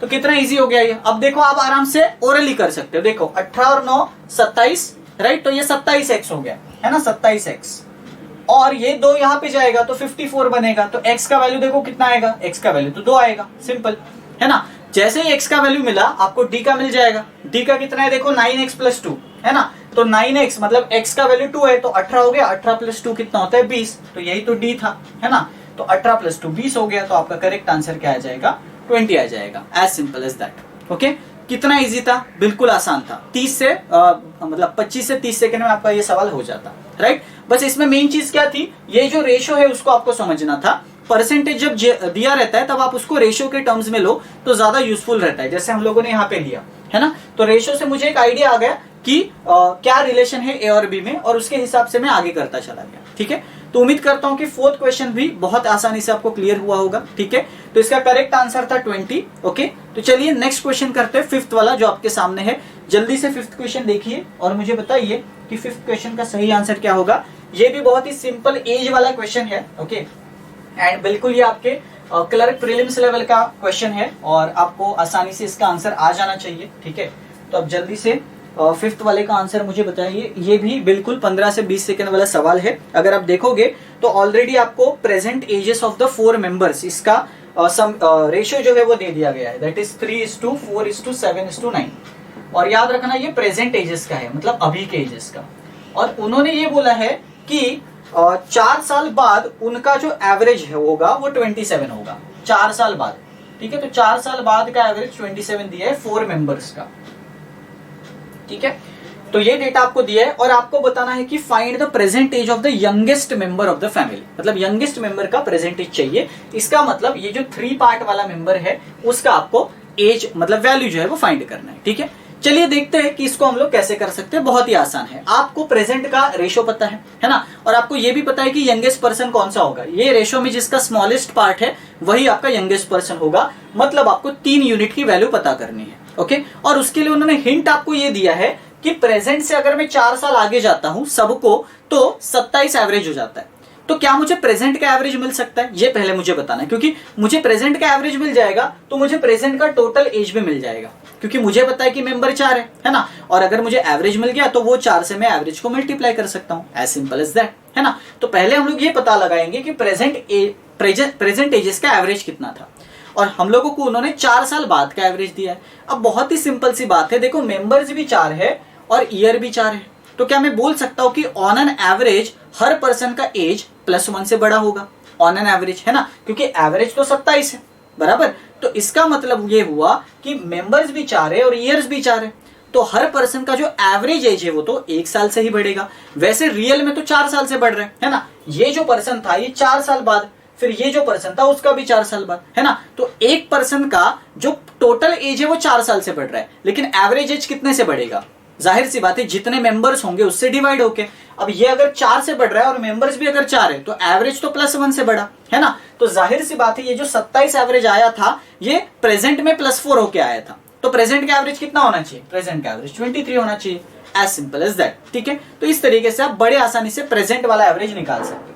तो कितना इजी हो गया ये। अब देखो आप आराम से ओरली कर सकते हो, देखो 18 और 9 27, राइट। तो ये 27x हो गया, है ना, 27x। और ये 2 यहाँ पे जाएगा तो 54 बनेगा। तो x का वैल्यू देखो कितना आएगा, x का वैल्यू तो 2 आएगा, सिंपल, है ना। जैसे ही x का वैल्यू मिला आपको d का मिल जाएगा। d का कितना है देखो 9x प्लस 2, है ना। तो 9x मतलब x का वैल्यू 2 है, तो 18 हो गया, 18 प्लस 2 कितना होता है 20, तो यही तो d था, है ना। तो 18 प्लस 2 20 हो गया, तो आपका करेक्ट आंसर क्या आ जाएगा 20 आ जाएगा, as simple as that, okay. कितना इजी था, बिल्कुल आसान था। 30 से मतलब 25 से 30 सेकंड में आपका ये सवाल हो जाता, राइट। बस इसमें मेन चीज क्या थी, ये जो रेशियो है उसको आपको समझना था। परसेंटेज जब दिया रहता है तब आप उसको रेशियो के टर्म्स में लो तो ज्यादा यूजफुल रहता है, जैसे हम लोगों ने यहाँ पे लिया, है ना। तो रेशियो से मुझे एक आइडिया आ गया कि क्या रिलेशन है ए और बी में, और उसके हिसाब से मैं आगे करता चला गया, ठीक है। तो उम्मीद करता हूं कि 4th क्वेश्चन भी बहुत आसानी से आपको क्लियर हुआ होगा, ठीक है। तो इसका करेक्ट आंसर था 20, ओके। तो चलिए नेक्स्ट क्वेश्चन करते हैं, 5th वाला जो आपके सामने है। जल्दी से 5th क्वेश्चन देखिए और मुझे बताइए कि 5th क्वेश्चन का सही आंसर क्या होगा। ये भी बहुत ही सिंपल एज वाला क्वेश्चन है, ओके। एंड बिल्कुल ये आपके क्लर्क प्रीलिम्स लेवल का क्वेश्चन है और आपको आसानी से इसका आंसर आ जाना चाहिए, ठीक है। तो अब जल्दी से 5th वाले का आंसर मुझे बताइए। ये भी बिल्कुल 15 से 20 सेकंड वाला सवाल है। अगर आप देखोगे तो ऑलरेडी आपको present ages of the 4 members, इसका रेशियो जो है वो दे दिया गया है, दैट इज 3:4:7:9। और याद रखना ये प्रेजेंट एजेस का है, मतलब अभी के एजेस का। और उन्होंने ये बोला है कि 4 साल बाद उनका जो एवरेज होगा वो 27 होगा, 4 साल बाद, ठीक है। तो 4 साल बाद का एवरेज 27 दिया है 4 मेंबर्स का, ठीक है। तो ये डेटा आपको दिया है और आपको बताना है कि find the present age of the youngest member of the family, मतलब यंगेस्ट मेंबर का प्रेजेंट एज चाहिए। इसका मतलब ये जो 3 पार्ट वाला मेंबर है उसका आपको एज मतलब वैल्यू जो है वो फाइंड करना है, ठीक है। चलिए देखते हैं कि इसको हम लोग कैसे कर सकते हैं। बहुत ही आसान है, आपको प्रेजेंट का रेशियो पता है ना, और आपको ये भी पता है कि यंगेस्ट पर्सन कौन सा होगा। ये रेशियो में जिसका स्मॉलेस्ट पार्ट है वही आपका यंगेस्ट पर्सन होगा, मतलब आपको 3 यूनिट की वैल्यू पता करनी है, ओके। और उसके लिए उन्होंने हिंट आपको ये दिया है कि प्रेजेंट से अगर मैं 4 साल आगे जाता हूं सबको तो 27 एवरेज हो जाता है। तो क्या मुझे प्रेजेंट का एवरेज मिल सकता है, ये पहले मुझे बताना है, क्योंकि मुझे प्रेजेंट का एवरेज मिल जाएगा तो मुझे प्रेजेंट का टोटल एज भी मिल जाएगा, क्योंकि मुझे पता है कि मेंबर 4 है ना, और अगर मुझे एवरेज मिल गया तो वो 4 से मैं एवरेज को मल्टीप्लाई कर सकता हूं, एज सिंपल एज दैट, है ना। तो पहले हम लोग ये पता लगाएंगे कि प्रेजेंट एजेस का एवरेज कितना था, और हम लोगों को उन्होंने 4 साल बाद का एवरेज दिया है। अब बहुत ही सिंपल सी बात है, देखो मेंबर्स भी 4 है और ईयर भी 4 है, तो क्या मैं बोल सकता हूं कि on an average her person का एज +1 से बड़ा होगा, ऑन एन एवरेज, है ना, क्योंकि एवरेज तो 27 है, बराबर। तो इसका मतलब ये हुआ कि मेंबर्स भी 4 है और ईयर्स भी 4 है, तो हर पर्सन का जो एवरेज एज है वो तो 1 साल से ही बढ़ेगा। वैसे रियल में तो 4 साल से बढ़ रहा है ना, ये जो पर्सन था ये 4 साल बाद, फिर ये जो पर्सन था उसका भी 4 साल बाद, है ना। तो एक पर्सन का जो टोटल एज है वो 4 साल से बढ़ रहा है, लेकिन एवरेज एज कितने से बढ़ेगा, जाहिर सी बात है जितने मेंबर्स होंगे उससे डिवाइड होके। अब ये अगर 4 से बढ़ रहा है और मेंबर्स भी अगर 4 है तो एवरेज तो +1 से बढ़ा, है ना। तो जाहिर सी बात है ये जो 27 एवरेज आया था ये प्रेजेंट में +4 होके आया था, तो प्रेजेंट का एवरेज कितना होना चाहिए, प्रेजेंट का एवरेज 23 होना चाहिए, एज सिंपल एज दैट, ठीक है। तो इस तरीके से आप बड़े आसानी से प्रेजेंट वाला एवरेज निकाल सकते हो,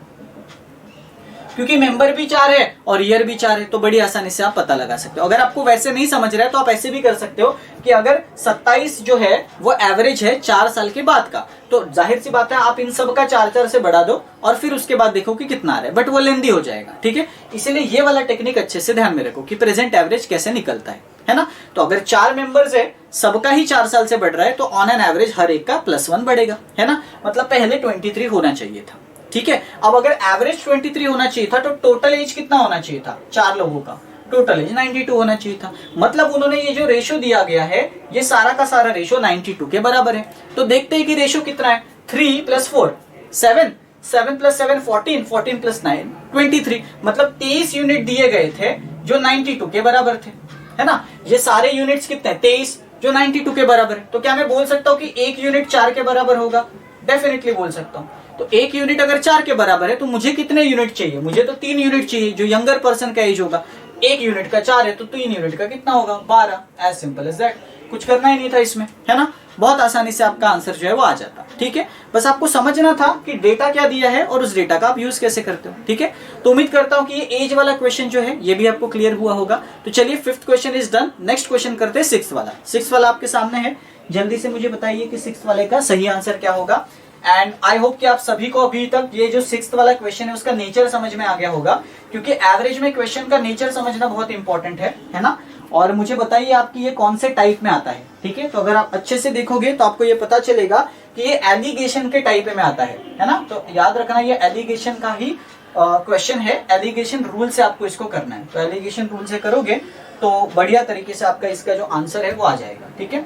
क्योंकि मेंबर भी 4 है और ईयर भी 4 है, तो बड़ी आसानी से आप पता लगा सकते हो। अगर आपको वैसे नहीं समझ रहा है तो आप ऐसे भी कर सकते हो कि अगर 27 जो है वो एवरेज है 4 साल के बाद का, तो जाहिर सी बात है आप इन सब का 4 से बढ़ा दो और फिर उसके बाद देखो कि कितना आ रहा है, बट वो लेंदी हो जाएगा, ठीक है। इसीलिए ये वाला टेक्निक अच्छे से ध्यान में रखो कि प्रेजेंट एवरेज कैसे निकलता है ना। तो अगर 4 मेंबर्स है, सबका ही 4 साल से बढ़ रहा है, तो ऑन एन एवरेज हर एक का +1 बढ़ेगा, है ना। मतलब पहले 23 होना चाहिए था, ठीक है। अब अगर एवरेज 23 होना चाहिए था तो टोटल एज कितना होना चाहिए था, 4 लोगों का टोटल एज 92 होना चाहिए था। मतलब उन्होंने ये जो रेशो दिया गया है ये सारा का सारा रेशो 92 के बराबर है। तो देखते हैं कि रेशो कितना है, 3 + 4 7, 7 + 7 14, 14 + 9 23, मतलब 23 यूनिट दिए गए थे जो 92 के बराबर थे, है ना। ये सारे यूनिट्स कितने, 23 जो 92 के बराबर है। तो क्या मैं बोल सकता हूँ कि 1 यूनिट 4 के बराबर होगा, डेफिनेटली बोल सकता हूँ। तो 1 यूनिट अगर 4 के बराबर है तो मुझे कितने यूनिट चाहिए, मुझे तो 3 यूनिट चाहिए, जो यंगर पर्सन का एज होगा। 1 यूनिट का 4 है तो 3 यूनिट का कितना होगा, 12, एज सिंपल एज दैट। कुछ करना ही नहीं था इसमें, है ना। बहुत आसानी से आपका आंसर जो है वो आ जाता, ठीक है। बस आपको समझना था कि डेटा क्या दिया है और उस डेटा का आप यूज कैसे करते हो, ठीक है। तो उम्मीद करता हूं कि ये एज वाला क्वेश्चन जो है ये भी आपको क्लियर हुआ होगा। तो चलिए 5th question is done, next question करते हैं 6th वाला। 6th वाला आपके सामने है, जल्दी से मुझे बताइए कि 6th वाले का सही आंसर क्या होगा। एंड आई होप कि आप सभी को अभी तक ये जो 6th वाला क्वेश्चन है उसका नेचर समझ में आ गया होगा, क्योंकि एवरेज में क्वेश्चन का नेचर समझना बहुत इंपॉर्टेंट है ना। और मुझे बताइए आपकी ये कौन से टाइप में आता है, ठीक है। तो अगर आप अच्छे से देखोगे तो आपको ये पता चलेगा कि ये एलिगेशन के टाइप में आता है ना। तो याद रखना ये एलिगेशन का ही क्वेश्चन है, एलिगेशन रूल से आपको इसको करना है। तो एलिगेशन रूल से करोगे तो बढ़िया तरीके से आपका इसका जो आंसर है वो आ जाएगा, ठीक है।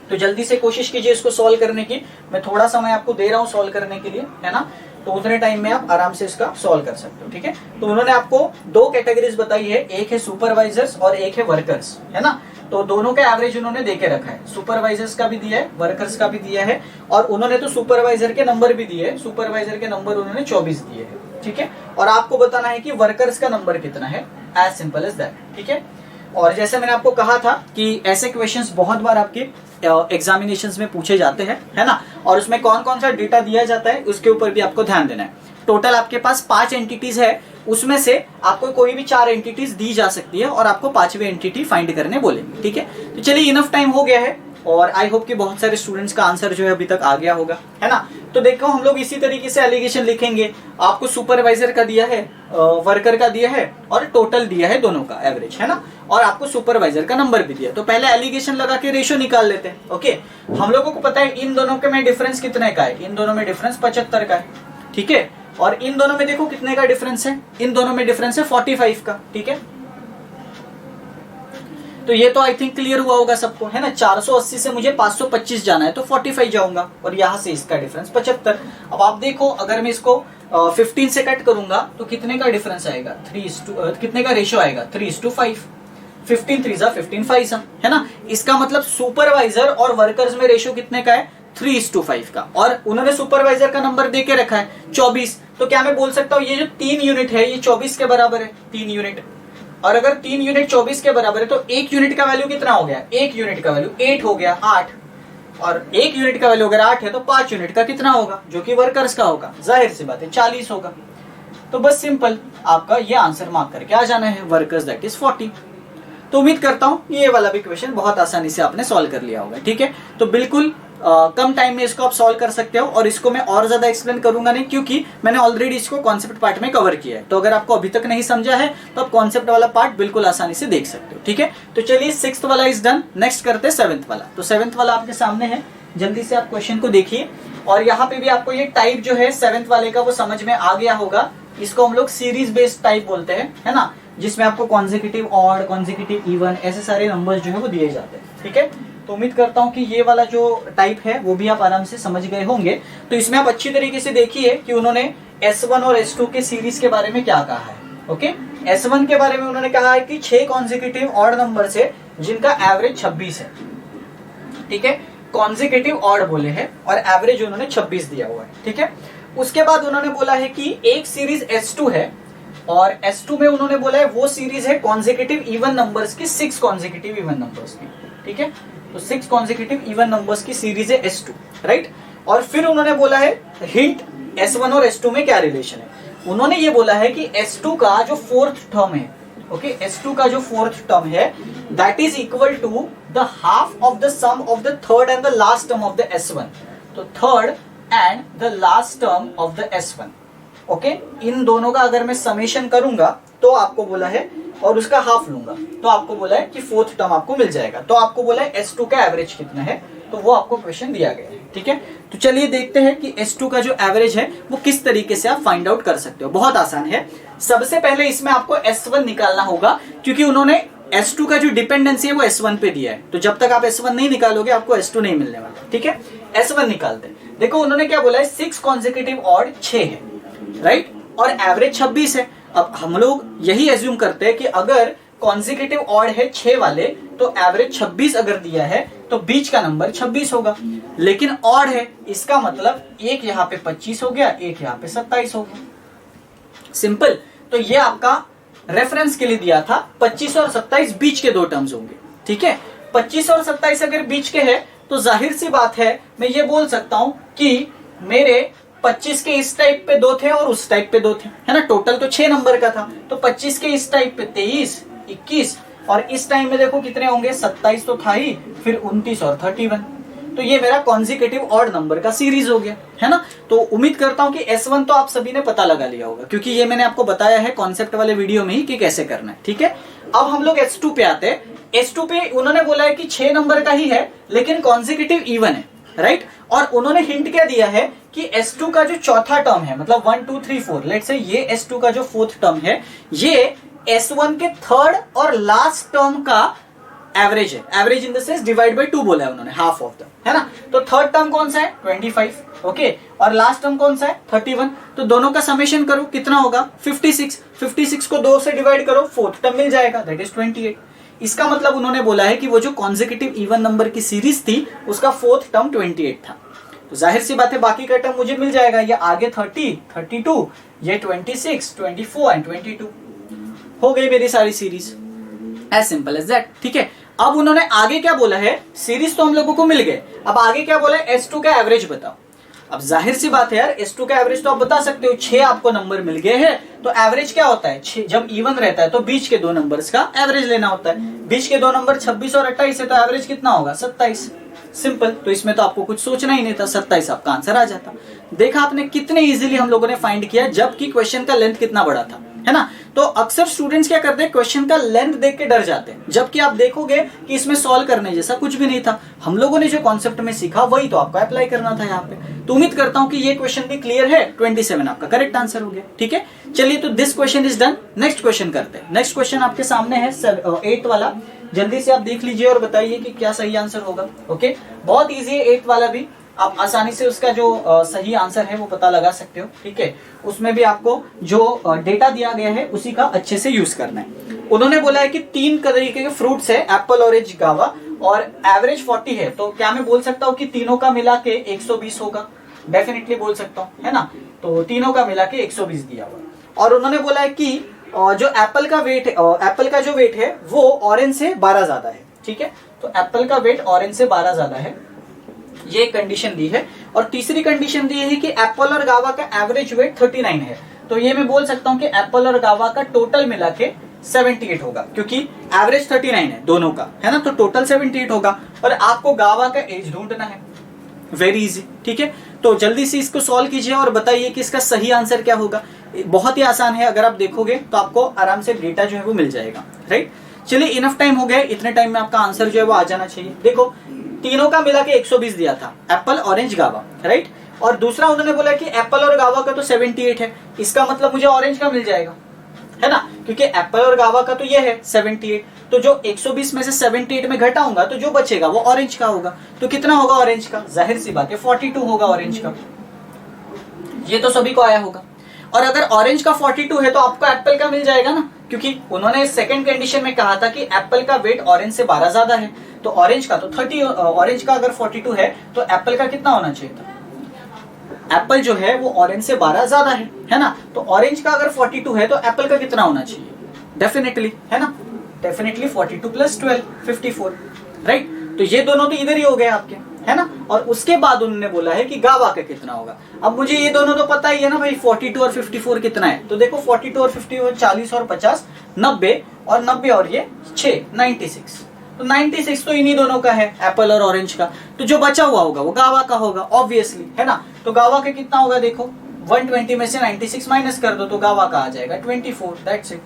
तो जल्दी से कोशिश कीजिए इसको सॉल्व करने की, मैं थोड़ा समय आपको दे रहा हूं सॉल्व करने के लिए, है ना। तो उतने टाइम में आप आराम से इसका सॉल्व कर सकते हो, ठीक है। तो उन्होंने आपको 2 कैटेगरीज बताई है, एक है सुपरवाइजर्स और एक है वर्कर्स, है ना। तो दोनों का एवरेज उन्होंने देके रखा है, सुपरवाइजर्स का भी दिया है, वर्कर्स का भी दिया है, और उन्होंने तो सुपरवाइजर के नंबर भी दिए है, सुपरवाइजर के नंबर उन्होंने 24 दिए है, ठीक है। और आपको बताना है कि वर्कर्स का नंबर कितना है, एज सिंपल एज दैट, ठीक है। और जैसे मैंने आपको कहा था कि ऐसे क्वेश्चंस बहुत बार आपके एग्जामिनेशंस में पूछे जाते हैं, है ना। और उसमें कौन कौन सा डेटा दिया जाता है उसके ऊपर भी आपको ध्यान देना है। टोटल आपके पास 5 एंटिटीज है, उसमें से आपको कोई भी 4 एंटिटीज दी जा सकती है और आपको 5वीं एंटिटी फाइंड करने बोलेंगे, ठीक है। तो चलिए इनफ टाइम हो गया है और आई होप कि बहुत सारे स्टूडेंट्स का आंसर जो है अभी तक आ गया होगा, है ना। तो देखो हम लोग इसी तरीके से एलिगेशन लिखेंगे, आपको सुपरवाइजर का दिया है, वर्कर का दिया है और टोटल दिया है दोनों का एवरेज, है ना। और आपको सुपरवाइजर का नंबर भी दिया। तो पहले एलिगेशन लगा के रेशियो निकाल लेते हैं, ओके। हम लोगों को पता है इन दोनों के में डिफरेंस कितने का है, इन दोनों में डिफरेंस 75 का है, ठीक है। और इन दोनों में देखो कितने का डिफरेंस है, इन दोनों में डिफरेंस है 45 का, ठीक है। तो ये तो आई थिंक क्लियर हुआ होगा सबको, है ना। 480 से मुझे 525 जाना है तो 45 जाऊंगा और यहां से इसका डिफरेंस 75। अब आप देखो अगर मैं इसको 15 से कट करूंगा तो कितने का डिफरेंस आएगा, कितने का रेशियो आएगा, 3:5। 15 3 जा 15 5 जा, है ना। इसका मतलब सुपरवाइजर और वर्कर्स में रेशियो कितने का है, 3:5 का। और उन्होंने सुपरवाइजर का नंबर देके रखा है 24। तो क्या मैं बोल सकता हूँ ये जो 3 यूनिट है ये 24 के बराबर है, 3 यूनिट। और अगर 3 यूनिट 24 के बराबर है तो 1 यूनिट का वैल्यू कितना हो गया, 1 यूनिट का वैल्यू 8 हो गया, 8। और 1 यूनिट का वैल्यू अगर 8 है तो 5 यूनिट का कितना होगा, जो कि वर्कर्स का होगा, जाहिर सी बात है 40 होगा। तो बस सिंपल आपका ये आंसर मार्क करके आ जाना है, वर्कर्स दैट इज 40। तो उम्मीद करता हूं ये वाला भी क्वेश्चन बहुत आसानी से आपने सॉल्व कर लिया होगा। ठीक है, तो बिल्कुल कम टाइम में इसको आप सॉल्व कर सकते हो, और इसको मैं और ज्यादा एक्सप्लेन करूंगा नहीं, क्योंकि मैंने ऑलरेडी इसको कॉन्सेप्ट पार्ट में कवर किया है। तो अगर आपको अभी तक नहीं समझा है तो आप कॉन्सेप्ट वाला पार्ट बिल्कुल आसानी से देख सकते हो। ठीक है, तो चलिए 6th वाला इज डन, नेक्स्ट करते हैं 7th वाला। तो 7th वाला आपके सामने है, जल्दी से आप क्वेश्चन को देखिए, और यहाँ पे भी आपको ये टाइप जो है 7th वाले का वो समझ में आ गया होगा। इसको हम लोग सीरीज बेस्ड टाइप बोलते हैं, है ना, जिसमें आपको कॉन्सेक्यूटिव ऑड, कॉन्सेक्यूटिव इवन, ऐसे सारे नंबर्स जो है वो दिए जाते हैं। ठीक है, तो उम्मीद करता हूं कि ये वाला जो टाइप है वो भी आप आराम से समझ गए होंगे। तो इसमें आप अच्छी तरीके से देखिए कि उन्होंने S1 और S2 के सीरीज के बारे में क्या कहा है। ओके, S1 के बारे में उन्होंने कहा है कि 6 कॉन्सेक्यूटिव ऑड नंबर है जिनका एवरेज 26 है। ठीक है, कॉन्सेक्यूटिव ऑड बोले हैं और एवरेज उन्होंने 26 दिया हुआ है। ठीक है, उसके बाद उन्होंने बोला है कि एक सीरीज S2 है, और S2 में उन्होंने बोला है वो सीरीज है कॉन्सेक्यूटिव इवन नंबर्स की, 6 कॉन्सेक्यूटिव इवन नंबर्स की। ठीक है, तो 6 कॉन्सेक्यूटिव इवन नंबर्स की सीरीज है S2, राइट। और फिर उन्होंने बोला है हिंट S1 और S2 में क्या रिलेशन है। उन्होंने ये बोला है कि S2 का जो 4th टर्म है, ओके, S2 का जो 4th टर्म है that is equal to the half of the sum of the third and the last term of the S1। तो third and the last term of the S1, okay, इन दोनों का अगर मैं summation करूंगा तो आपको बोला है, और उसका हाफ लूंगा तो आपको बोला है कि 4th टर्म आपको मिल जाएगा। तो आपको बोला है S2 का एवरेज कितना है, तो वो आपको क्वेश्चन दिया गया है। ठीक है, तो चलिए देखते हैं कि S2 का जो एवरेज है वो किस तरीके से आप फाइंड आउट कर सकते हो। बहुत आसान है। सबसे पहले इसमें आपको S1 निकालना होगा, क्योंकि उन्होंने S2 का जो डिपेंडेंसी है वो S1 पे दिया है। तो जब तक आप S1 नहीं निकालोगे आपको S2 नहीं मिलने वाला। ठीक है, S1 निकालते हैं। देखो उन्होंने क्या बोला है, 6 कॉन्सेक्यूटिव ऑड 6 है, राइट, और एवरेज 26 है। अब हम लोग यही एज्यूम करते हैं कि अगर कॉन्सेक्यूटिव ऑड है 6 वाले तो एवरेज 26 अगर दिया है तो बीच का नंबर 26 होगा, लेकिन ऑड है, इसका मतलब एक यहाँ पे 25 हो गया, एक यहाँ पे 27 हो गया। सिंपल। तो ये आपका रेफरेंस के लिए दिया था, 25 और 27 बीच के दो टर्म्स होंगे। ठीक है, 25 और 27 अगर बीच के है तो जाहिर सी बात है मैं ये बोल सकता हूं कि मेरे 25 के इस टाइप पे 2 थे और उस टाइप पे 2 थे, है ना, टोटल तो 6 नंबर का था। तो 25 के इस टाइप पे 23, 21, और इस टाइम में देखो कितने होंगे, 27 तो था ही, फिर 29 और 31। तो ये मेरा कॉन्सेक्यूटिव ऑड नंबर का सीरीज हो गया, है ना। तो उम्मीद करता हूं कि S1 तो आप सभी ने पता लगा लिया होगा, क्योंकि ये मैंने आपको बताया है कॉन्सेप्ट वाले वीडियो में ही कि कैसे करना है। ठीक है, अब हम लोग S2 पे आते हैं। S2 पे उन्होंने बोला है कि 6 नंबर का ही है लेकिन कॉन्सेक्यूटिव इवन है, राइट। और उन्होंने हिंट क्या दिया है कि S2 का जो चौथा टर्म है, मतलब 1 2 3 4, लेट्स से ये S2 का जो 4th टर्म है ये S1 के थर्ड और लास्ट टर्म का एवरेज है। Average in the sense divide by 2 बोला है उन्होंने, हाफ ऑफ द, है ना। तो थर्ड टर्म कौन सा है, 25, ओके, और लास्ट टर्म कौन सा है, 31। तो दोनों का समेशन करो, कितना होगा, 56। 56 को 2 से डिवाइड करो, 4th टर्म मिल जाएगा, दैट इज 28। इसका मतलब उन्होंने बोला है कि वो जो कॉन्सेक्यूटिव इवन नंबर की सीरीज थी उसका 4th टर्म 28 था। तो जाहिर सी बात है बाकी का टर्म मुझे मिल जाएगा, ये आगे 30, 32, ये 26, 24 एंड 22 हो गई मेरी सारी series, as simple as that. ठीक है, अब उन्होंने आगे क्या बोला है, सीरीज तो हम लोगों को मिल गए, अब आगे क्या बोला है, S2 का एवरेज बताओ। अब जाहिर सी बात है यार, S2 का एवरेज तो आप बता सकते हो, 6 आपको नंबर मिल गए हैं, तो एवरेज क्या होता है, 6 जब इवन रहता है तो बीच के दो नंबर्स का एवरेज लेना होता है। बीच के दो नंबर 26 और 28 है, तो एवरेज कितना होगा, 27। सिंपल। तो इसमें तो आपको कुछ सोचना ही नहीं था, 27 आपका आंसर आ जाता। देखा आपने कितने इजीली हम लोगों ने फाइंड किया, जबकि क्वेश्चन का लेंथ कितना बड़ा था, है ना। तो अक्सर स्टूडेंट्स क्या करते हैं, क्वेश्चन का लेंथ देख के डर जाते हैं, जबकि आप देखोगे कि इसमें सॉल्व करने जैसा कुछ भी नहीं था। हम लोगों ने जो कॉन्सेप्ट में सीखा वही तो आपको अप्लाई करना था यहाँ पे। तो उम्मीद करता हूँ कि ये क्वेश्चन भी क्लियर है। 27 आपका करेक्ट आंसर हो गया। ठीक है, चलिए तो this question is done. Next question करते हैं। नेक्स्ट क्वेश्चन आपके सामने है 8th वाला, जल्दी से आप देख लीजिए और बताइए कि क्या सही आंसर होगा। ओके, बहुत इजी है 8th वाला भी, आप आसानी से उसका जो सही आंसर है वो पता लगा सकते हो। ठीक है, उसमें भी आपको जो डेटा दिया गया है उसी का अच्छे से यूज करना है। उन्होंने बोला है कि 3 तरीके के फ्रूट्स है, एप्पल, ऑरेंज, गावा, और एवरेज 40 है। तो क्या मैं बोल सकता हूँ कि तीनों का मिला के 120 होगा? डेफिनेटली बोल सकता हूँ, है ना। तो तीनों का मिला के 120 दिया हुआ। और उन्होंने बोला है कि जो एप्पल का वेट है, एप्पल का जो वेट है वो ऑरेंज से 12 ज्यादा है। ठीक है, तो एप्पल का वेट ऑरेंज से 12 ज्यादा है, ये कंडीशन दी है। और तीसरी कंडीशन दी है कि एप्पल और गावा का एवरेज वेट 39 है। तो ये मैं बोल सकता हूं कि एप्पल और गावा का टोटल मिला के 78 होगा, क्योंकि एवरेज 39 है दोनों का, है ना, तो टोटल 78 होगा। और आपको गावा का एज ढूंढना है, वेरी इजी, ठीक है। तो जल्दी से इसको सॉल्व कीजिए और बताइए कि इसका सही आंसर क्या होगा। बहुत ही आसान है, अगर आप देखोगे तो आपको आराम से डेटा जो है वो मिल जाएगा, राइट। चलिए इनफ टाइम हो गया, इतने टाइम में आपका आंसर जो है वो आ जाना चाहिए। देखो तीनों का मिला के 120 दिया था, एप्पल, ऑरेंज, गावा, राइट। और दूसरा उन्होंने बोला कि एप्पल और गावा का तो 78 है, इसका मतलब मुझे ऑरेंज का मिल जाएगा, है ना, क्योंकि एप्पल और गावा का तो ये है 78। तो जो 120 में से 78 में घटाऊंगा तो जो बचेगा वो ऑरेंज का होगा। तो कितना होगा ऑरेंज का? जाहिर सी बात है 42 होगा ऑरेंज का। ये तो सभी को आया होगा। और अगर ऑरेंज का 42 है तो आपको एप्पल का मिल जाएगा ना, क्योंकि उन्होंने सेकंड कंडीशन में कहा था कि एप्पल का वेट ऑरेंज से 12 ज्यादा है, तो ऑरेंज का तो 30, ऑरेंज का अगर 42 है तो एप्पल का कितना होना चाहिए था? एप्पल जो है वो ऑरेंज से 12 ज्यादा है ना, तो ऑरेंज का अगर 42 है तो एप्पल का कितना होना चाहिए? डेफिनेटली, है ना, डेफिनेटली 42 + 12 54, राइट। तो ये दोनों तो इधर ही हो गए आपके, है ना। और उसके बाद उन्होंने बोला है कि गावा का कितना होगा। अब मुझे ये दोनों तो पता ही है ना भाई, 42 और 54 कितना है। तो देखो 42 और 54, 40 और 50 90, और 90 और ये 6 96। तो 96 तो इन्हीं दोनों का है, एप्पल और ऑरेंज का। तो जो बचा हुआ होगा वो गावा का होगा ऑब्वियसली, है ना। तो गावा का कितना होगा? देखो 120 में से 96 माइनस कर दो तो गावा का आ जाएगा 24, दैट्स इट।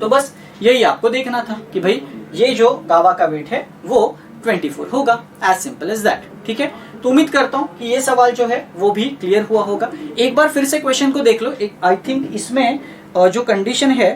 तो बस यही आपको देखना था कि भाई ये जो गावा का वेट है वो 24 होगा, एज सिंपल एज दैट, ठीक है। तो उम्मीद करता हूं कि ये सवाल जो है वो भी क्लियर हुआ होगा। एक बार फिर से क्वेश्चन को देख लो। आई थिंक इसमें जो कंडीशन है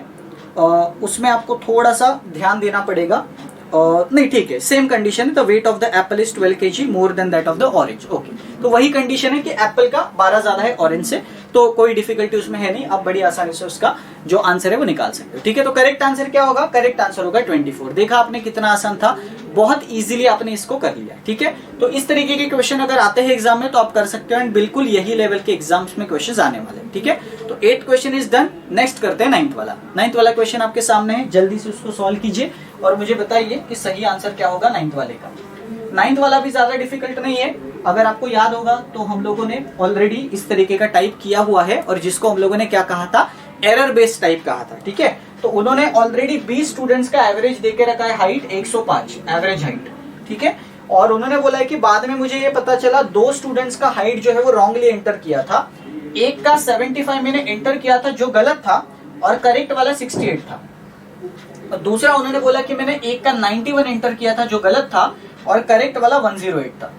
उसमें आपको थोड़ा सा ध्यान देना पड़ेगा। नहीं ठीक है, सेम कंडीशन है। The weight of the Apple is 12 kg more than that of the orange. Okay, तो वही कंडीशन है कि एप्पल का 12 ज्यादा है ऑरेंज से, तो कोई डिफिकल्टी उसमें है नहीं। आप बड़ी आसानी से उसका जो आंसर है वो निकाल सकते हो, ठीक है। तो करेक्ट आंसर क्या होगा? करेक्ट आंसर होगा 24। देखा आपने कितना आसान था, बहुत इजीली आपने इसको कर लिया, ठीक है। तो इस तरीके के क्वेश्चन अगर आते हैं एग्जाम में तो आप कर सकते हो, एंड बिल्कुल यही लेवल के एग्जाम्स में क्वेश्चन आने वाले, ठीक है। तो 8th question is done. Next करते हैं 9th वाला। 9th वाला क्वेश्चन आपके सामने है, जल्दी से उसको सॉल्व कीजिए और मुझे बताइए कि सही आंसर क्या होगा 9th वाले का। 9th वाला भी ज्यादा डिफिकल्ट नहीं है। अगर आपको याद होगा तो हम लोगों ने ऑलरेडी इस तरीके का टाइप किया हुआ है, और जिसको हम लोगों ने क्या कहा था? एरर बेस्ड टाइप कहा था, ठीक है। तो उन्होंने ऑलरेडी 20 स्टूडेंट्स का एवरेज देके रखा है, हाइट 105 एवरेज हाइट, ठीक है। और उन्होंने बोला है कि बाद में मुझे ये पता चला 2 स्टूडेंट्स का हाइट जो है वो रॉन्गली एंटर किया था। एक का 75 मैंने एंटर किया था जो गलत था, और करेक्ट वाला 68 था। और दूसरा उन्होंने बोला कि मैंने एक का 91 एंटर किया था जो गलत था, और करेक्ट वाला 108 था,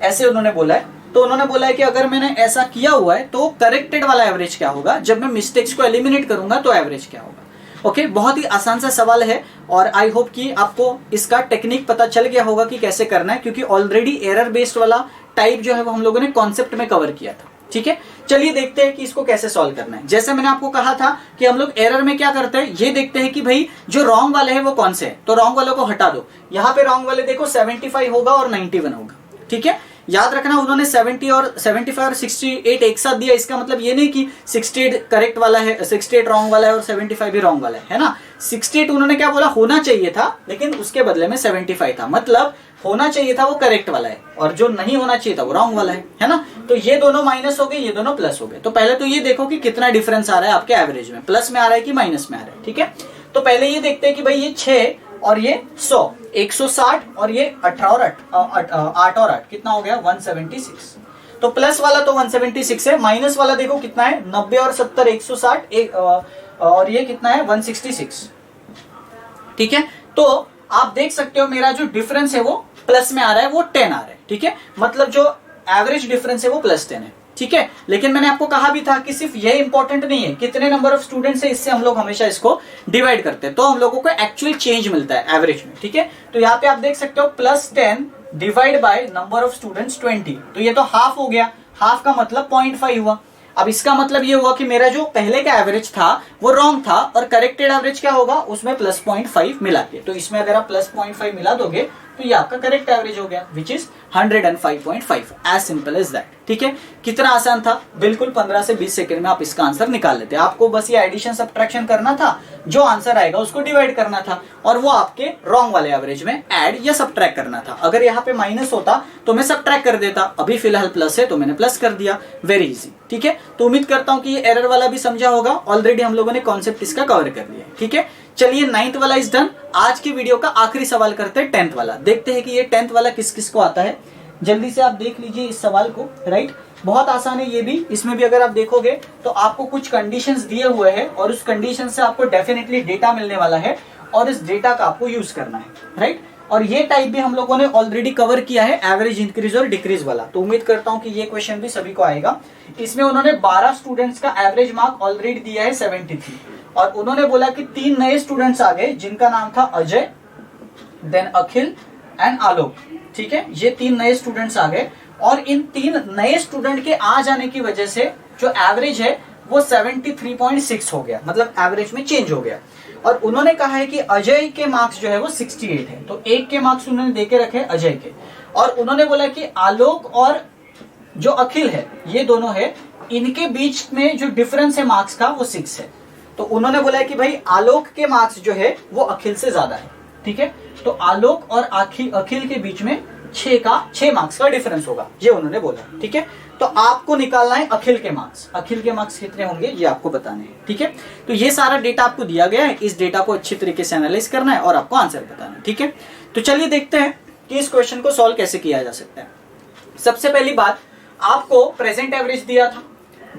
ऐसे उन्होंने बोला है। तो उन्होंने बोला है कि अगर मैंने ऐसा किया हुआ है तो करेक्टेड वाला एवरेज क्या होगा, जब मैं मिस्टेक्स को एलिमिनेट करूंगा तो एवरेज क्या होगा। ओके, बहुत ही आसान सा सवाल है, और आई होप कि आपको इसका टेक्निक पता चल गया होगा कि कैसे करना है, क्योंकि ऑलरेडी एरर बेस्ड वाला टाइप जो है वो हम लोगों ने कॉन्सेप्ट में कवर किया था, ठीक है। चलिए देखते हैं कि इसको कैसे सॉल्व करना है। जैसे मैंने आपको कहा था कि हम लोग एरर में क्या करते हैं, ये देखते हैं कि भाई जो रॉन्ग वाले हैं वो कौन से हैं, तो रॉन्ग वालों को हटा दो। यहाँ पे रॉन्ग वाले देखो 75 होगा और 91 होगा, ठीक है। याद रखना उन्होंने 70 और 75 और 68 एक साथ दिया, इसका मतलब ये नहीं कि 68 करेक्ट वाला है, 68 रॉन्ग वाला है और 75 भी रॉन्ग वाला है ना। 68 उन्होंने क्या बोला, होना चाहिए था, लेकिन उसके बदले में 75 था, मतलब होना चाहिए था वो करेक्ट वाला है, और जो नहीं होना चाहिए था वो रॉन्ग वाला है ना। तो ये दोनों माइनस हो गए, ये दोनों प्लस हो गए। तो पहले तो ये देखो कि कितना डिफरेंस आ रहा है आपके एवरेज में, प्लस में आ रहा है कि माइनस में आ रहा है, ठीक है। तो पहले ये देखते हैं कि भाई ये 6 और ये 100, 160 और ये 8 और 8 कितना हो गया 176। तो प्लस वाला तो 176 है, माइनस वाला देखो कितना है 90 और 70 160 और ये कितना है 166, ठीक है। तो आप देख सकते हो मेरा जो डिफरेंस है वो प्लस में आ रहा है, वो 10 आ रहा है, ठीक है। मतलब जो एवरेज डिफरेंस है वो +10 है, ठीक है। लेकिन मैंने आपको कहा भी था कि सिर्फ ये इंपॉर्टेंट नहीं है कितने नंबर ऑफ स्टूडेंट्स है, इससे हम लोग हमेशा इसको डिवाइड करते हैं, तो हम लोगों को एक्चुअल चेंज मिलता है एवरेज में, ठीक है। तो यहाँ पे आप देख सकते हो +10 divide by number of students 20, तो ये तो हाफ हो गया, हाफ का मतलब 0.5 हुआ। अब इसका मतलब ये हुआ कि मेरा जो पहले का एवरेज था वो रॉन्ग था, और करेक्टेड एवरेज क्या होगा उसमें +0.5 मिला के, तो इसमें अगर आप +0.5 मिला दोगे तो ये आपका करेक्ट एवरेज हो गया which is 105.5, as simple as that. ठीक है, कितना आसान था, बिल्कुल 15 से 20 सेकंड में आप इसका आंसर निकाल लेते। आपको बस ये एडिशन सब्ट्रैक्शन करना था, जो आंसर आएगा उसको डिवाइड करना था और वो आपके रॉन्ग वाले एवरेज में ऐड या सब्ट्रैक्ट करना था। अगर यहाँ पे माइनस होता तो मैं सब्ट्रैक्ट कर देता, अभी फिलहाल प्लस है तो मैंने प्लस कर दिया, वेरी इजी। ठीक है, तो उम्मीद करता हूं कि ये एरर वाला भी समझा होगा, ऑलरेडी हम लोगों ने कॉन्सेप्ट इसका कवर कर लिया। ठीक है, चलिए 9th वाला इज डन। आज की वीडियो का आखिरी सवाल करते हैं 10th वाला। देखते हैं कि ये 10th वाला किस किस को आता है। जल्दी से आप देख लीजिए इस सवाल को, राइट, बहुत आसान है ये भी। इसमें भी अगर आप देखोगे तो आपको कुछ कंडीशंस दिए हुए हैं और उस कंडीशन से आपको डेफिनेटली डेटा मिलने वाला है और इस डेटा का आपको यूज करना है, राइट। और ये टाइप भी हम लोगों ने ऑलरेडी कवर किया है, एवरेज इंक्रीज और डिक्रीज वाला। तो उम्मीद करता हूं कि ये क्वेश्चन भी सभी को आएगा। इसमें उन्होंने 12 स्टूडेंट्स का एवरेज मार्क ऑलरेडी दिया है 73 और उन्होंने बोला कि 3 नए स्टूडेंट्स आ गए जिनका नाम था अजय, देन अखिल एंड आलोक। ठीक है, ये 3 नए स्टूडेंट्स आ गए और इन 3 नए स्टूडेंट के आ जाने की वजह से जो एवरेज है वो 73.6 हो गया, मतलब एवरेज में चेंज हो गया। और उन्होंने कहा है कि अजय के मार्क्स जो है वो 68 है, तो 1 के मार्क्स उन्होंने देके रखे अजय के। और उन्होंने बोला कि आलोक और जो अखिल है ये दोनों है, इनके बीच में जो डिफरेंस है मार्क्स का वो 6 है। तो उन्होंने बोला कि भाई आलोक के मार्क्स जो है वो अखिल से ज्यादा है। ठीक है, तो आलोक और अखिल के बीच में 6 मार्क्स का डिफरेंस होगा, ये उन्होंने बोला। ठीक है, तो आपको निकालना है अखिल के मार्क्स। अखिल के मार्क्स कितने होंगे ये आपको बताने हैं। ठीक है, तो ये सारा डेटा आपको दिया गया है, इस डेटा को अच्छी तरीके से एनालाइज करना है और आपको आंसर बताना है। ठीक है, तो चलिए देखते हैं कि इस क्वेश्चन को सॉल्व कैसे किया जा सकता है। सबसे पहली बात, आपको प्रेजेंट एवरेज दिया था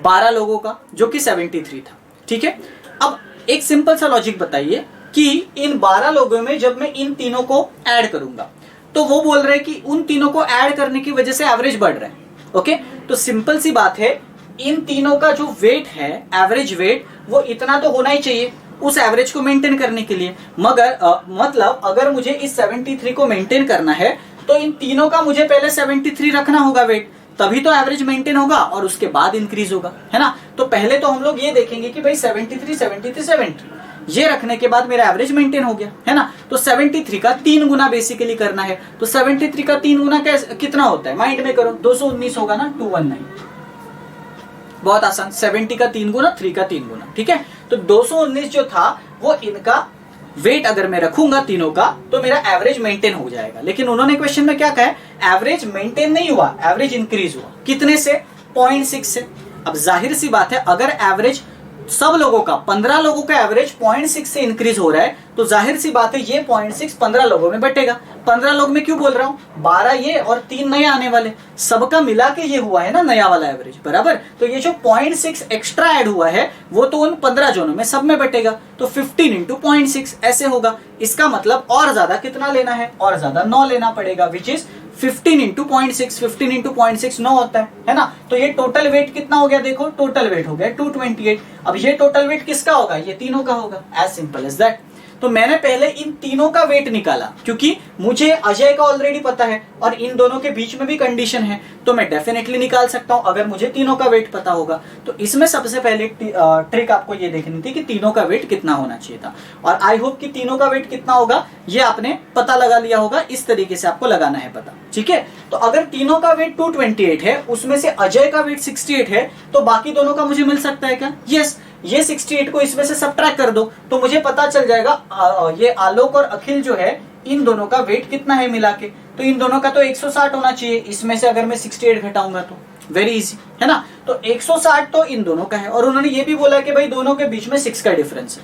12 लोगों का जो कि 73 था। ठीक है, अब एक सिंपल सा लॉजिक बताइए कि इन 12 लोगों में जब मैं इन तीनों को ऐड करूंगा तो वो बोल रहे हैं कि उन तीनों को ऐड करने की वजह से एवरेज बढ़ रहा है। ओके, तो सिंपल सी बात है, इन तीनों का जो वेट है, एवरेज वेट, वो इतना तो होना ही चाहिए उस एवरेज को मेंटेन करने के लिए। मगर मतलब अगर मुझे इस 73 को मेंटेन करना है तो इन तीनों का मुझे पहले 73 रखना होगा वेट, तभी तो एवरेज मेंटेन होगा और उसके बाद इंक्रीज होगा, है ना। तो पहले तो हम लोग ये देखेंगे कि भाई 73 73 70 ये रखने के बाद मेरा एवरेज मेंटेन हो गया, है ना। तो 73 का 3 गुना बेसिकली करना है। तो 73 का 3 गुना कितना होता है, माइंड में करो, 219 होगा ना, 219। बहुत आसान, 70 का 3 गुना, 3 का 3 गुना। ठीक है, तो 219 जो था वो इनका वेट अगर मैं रखूंगा तीनों का तो मेरा एवरेज मेंटेन हो जाएगा। लेकिन उन्होंने क्वेश्चन में क्या कहा है, एवरेज मेंटेन नहीं हुआ, एवरेज इंक्रीज हुआ। कितने से, 0.6 से। अब जाहिर सी बात है, अगर एवरेज सब लोगों का, 15 लोगों का एवरेज 0.6 से इंक्रीज हो रहा है तो जाहिर सी बात है ये 0.6 15 लोगों में बटेगा। 15 लोग में क्यों बोल रहा हूं, 12 ये और 3 नए आने वाले, सबका मिला के ये हुआ है ना नया वाला एवरेज, बराबर। तो ये जो 0.6 एक्स्ट्रा ऐड हुआ है वो तो उन 15 जोनों में सब में बटेगा, तो 15 इंटू 0.6 ऐसे होगा। इसका मतलब और ज्यादा कितना लेना है, और ज्यादा 9 लेना पड़ेगा, विच इज 15 इंटू 0.6। 15 इंटू 0.6 9 होता है ना। तो ये टोटल वेट कितना हो गया, देखो टोटल वेट हो गया 228। अब ये टोटल वेट किसका होगा, ये तीनों का होगा, एज सिंपल एज दैट। तो मैंने पहले इन तीनों का वेट निकाला क्योंकि मुझे अजय का ऑलरेडी पता है और इन दोनों के बीच में भी कंडीशन है, तो मैं डेफिनेटली निकाल सकता हूं अगर मुझे तीनों का वेट पता होगा। तो इसमें सबसे पहले ट्रिक आपको ये देखनी थी कि तीनों का वेट कितना होना चाहिए था, और आई होप कि तीनों का वेट कितना होगा ये आपने पता लगा लिया होगा। इस तरीके से आपको लगाना है पता, ठीक है। तो अगर तीनों का वेट 228 है, उसमें से अजय का वेट 68 है, तो बाकी दोनों का मुझे मिल सकता है क्या, यस। ये 68 को इसमें से सब्ट्रैक्ट कर दो तो मुझे पता चल जाएगा ये आलोक और अखिल जो है इन दोनों का वेट कितना है मिला के, तो इन दोनों का तो 160 होना चाहिए। इसमें से अगर मैं 68 घटाऊंगा तो वेरी इजी, है ना। तो 160 तो इन दोनों का है, और उन्होंने ये भी बोला कि भाई दोनों के बीच में 6 का डिफरेंस है।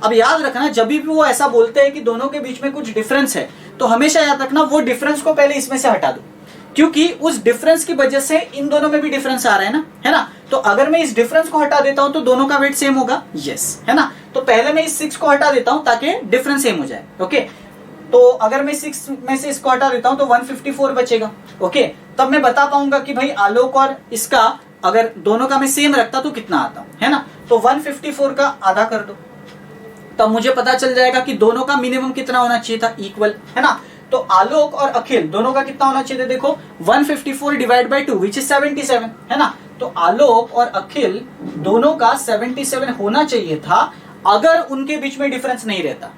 अब याद रखना, जब भी वो ऐसा बोलते हैं कि दोनों के बीच में कुछ डिफरेंस है, तो हमेशा याद रखना वो डिफरेंस को पहले इसमें से हटा दो, क्योंकि उस डिफरेंस की वजह से इन दोनों में भी डिफरेंस आ रहा है ना, है ना। तो अगर मैं इस डिफरेंस को हटा देता हूं तो दोनों का वेट सेम होगा, यस, है ना। तो पहले मैं इस 6 को हटा देता हूं ताकि डिफरेंस सेम हो जाए, ओके। तो अगर मैं 6 में से इसको हटा देता हूं तो 154 बचेगा, ओके। तब मैं बता पाऊंगा कि भाई आलोक और इसका अगर दोनों का मैं सेम रखता तो कितना आता, है ना। तो 154 का आधा कर दो, तब मुझे पता चल जाएगा कि दोनों का मिनिमम कितना होना चाहिए था, इक्वल, है ना। तो आलोक और अखिल दोनों का कितना होना चाहिए था, देखो 154 डिवाइड बाई 2 विच इज 77, है ना। तो आलोक और अखिल दोनों का 77 होना चाहिए था अगर उनके बीच में डिफरेंस नहीं रहता।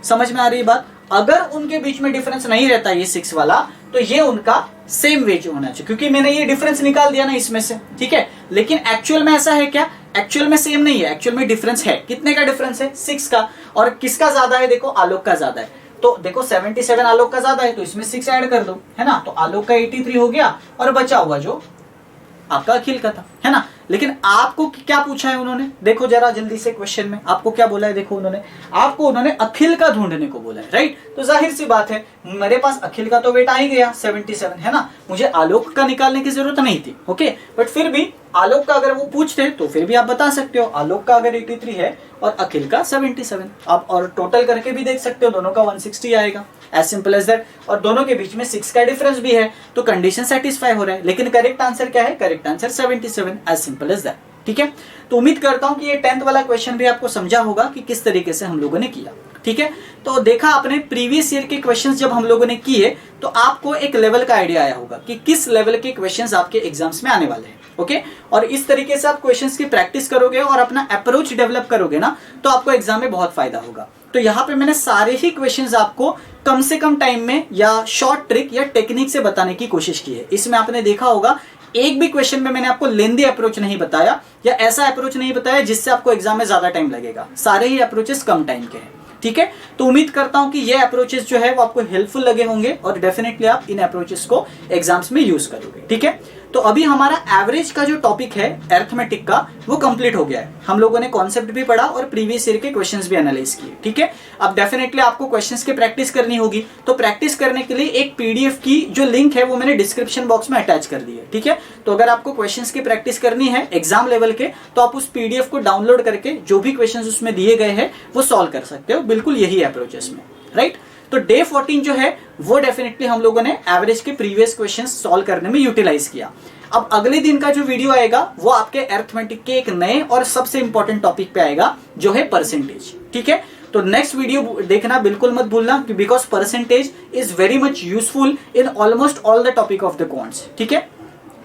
समझ में आ रही है बात। अगर उनके बीच में डिफरेंस नहीं रहता ये 6 वाला, तो ये उनका सेम वेज होना चाहिए, क्योंकि मैंने ये डिफरेंस निकाल दिया ना इसमें से, ठीक है। लेकिन एक्चुअल में ऐसा है क्या? एक्चुअल में सेम नहीं है, एक्चुअल में डिफरेंस है। कितने का डिफरेंस है? 6 का। और किसका ज्यादा है? देखो आलोक का ज्यादा है। तो देखो 77 आलोक का ज्यादा है, तो इसमें 6 ऐड कर दो, है ना। तो आलोक का 83 हो गया और बचा हुआ जो आपका अखिल का था, है ना। लेकिन आपको क्या पूछा है उन्होंने? देखो जरा जल्दी से क्वेश्चन में आपको क्या बोला है। देखो उन्होंने अखिल का ढूंढने को बोला है, राइट। तो जाहिर सी बात है, मेरे पास अखिल का तो वेट आ ही गया 77, है ना। मुझे आलोक का निकालने की जरूरत नहीं थी, ओके। बट फिर भी आलोक का अगर वो पूछते तो फिर भी आप बता सकते हो, आलोक का अगर 83 है और अखिल का 77, आप और टोटल करके भी देख सकते हो, दोनों का 160 आएगा, एज सिंपल एज दैट। और दोनों के बीच में 6 का डिफरेंस भी है, तो कंडीशन सेटिस्फाई हो रहा है। लेकिन करेक्ट आंसर क्या है? Correct answer 77, as simple as that, ठीक है। तो उम्मीद करता हूं कि ये 10th वाला क्वेश्चन भी आपको समझा होगा कि किस तरीके से हम लोगों ने किया, ठीक है। तो देखा आपने प्रीवियस ईयर के क्वेश्चंस जब हम लोगों ने किए तो आपको एक लेवल का आइडिया आया होगा कि किस लेवल के क्वेश्चंस आपके एग्जाम्स में आने वाले हैं, ओके। और इस तरीके से आप क्वेश्चंस की प्रैक्टिस करोगे और अपना अप्रोच डेवलप करोगे ना, तो आपको एग्जाम में बहुत फायदा होगा। तो यहाँ पे मैंने सारे ही क्वेश्चंस आपको कम से कम टाइम में या शॉर्ट ट्रिक या टेक्निक से बताने की कोशिश की है। इसमें आपने देखा होगा एक भी क्वेश्चन में मैंने आपको लेंदी अप्रोच नहीं बताया या ऐसा अप्रोच नहीं बताया जिससे आपको एग्जाम में ज्यादा टाइम लगेगा। सारे ही अप्रोचेस कम टाइम के हैं, ठीक है। तो उम्मीद करता हूं कि ये अप्रोचेस जो है वो आपको हेल्पफुल लगे होंगे और डेफिनेटली आप इन अप्रोचेस को एग्जाम्स में यूज करोगे, ठीक है। तो अभी हमारा एवरेज का जो टॉपिक है अरिथमेटिक का, वो कंप्लीट हो गया है। हम लोगों ने कॉन्सेप्ट भी पढ़ा और प्रीवियस ईयर के क्वेश्चंस भी एनालाइज किए, ठीक है। अब डेफिनेटली आपको क्वेश्चंस की प्रैक्टिस करनी होगी, तो प्रैक्टिस करने के लिए एक पीडीएफ की जो लिंक है वो मैंने डिस्क्रिप्शन बॉक्स में अटैच कर दी है, ठीक है। तो अगर आपको क्वेश्चंस की प्रैक्टिस करनी है एग्जाम लेवल के, तो आप उस पीडीएफ को डाउनलोड करके जो भी क्वेश्चंस उसमें दिए गए हैं वो सॉल्व कर सकते हो, बिल्कुल यही अप्रोचेस में, राइट। तो डे 14 जो है वो डेफिनेटली हम लोगों ने एवरेज के प्रीवियस क्वेश्चंस सॉल्व करने में यूटिलाइज किया। अब अगले दिन का जो वीडियो आएगा वो आपके अरिथमेटिक के एक नए और सबसे इंपॉर्टेंट टॉपिक पे आएगा, जो है परसेंटेज, ठीक है। तो नेक्स्ट वीडियो देखना बिल्कुल मत भूलना, because percentage is very much useful in almost all the topic of the quants, ठीक है।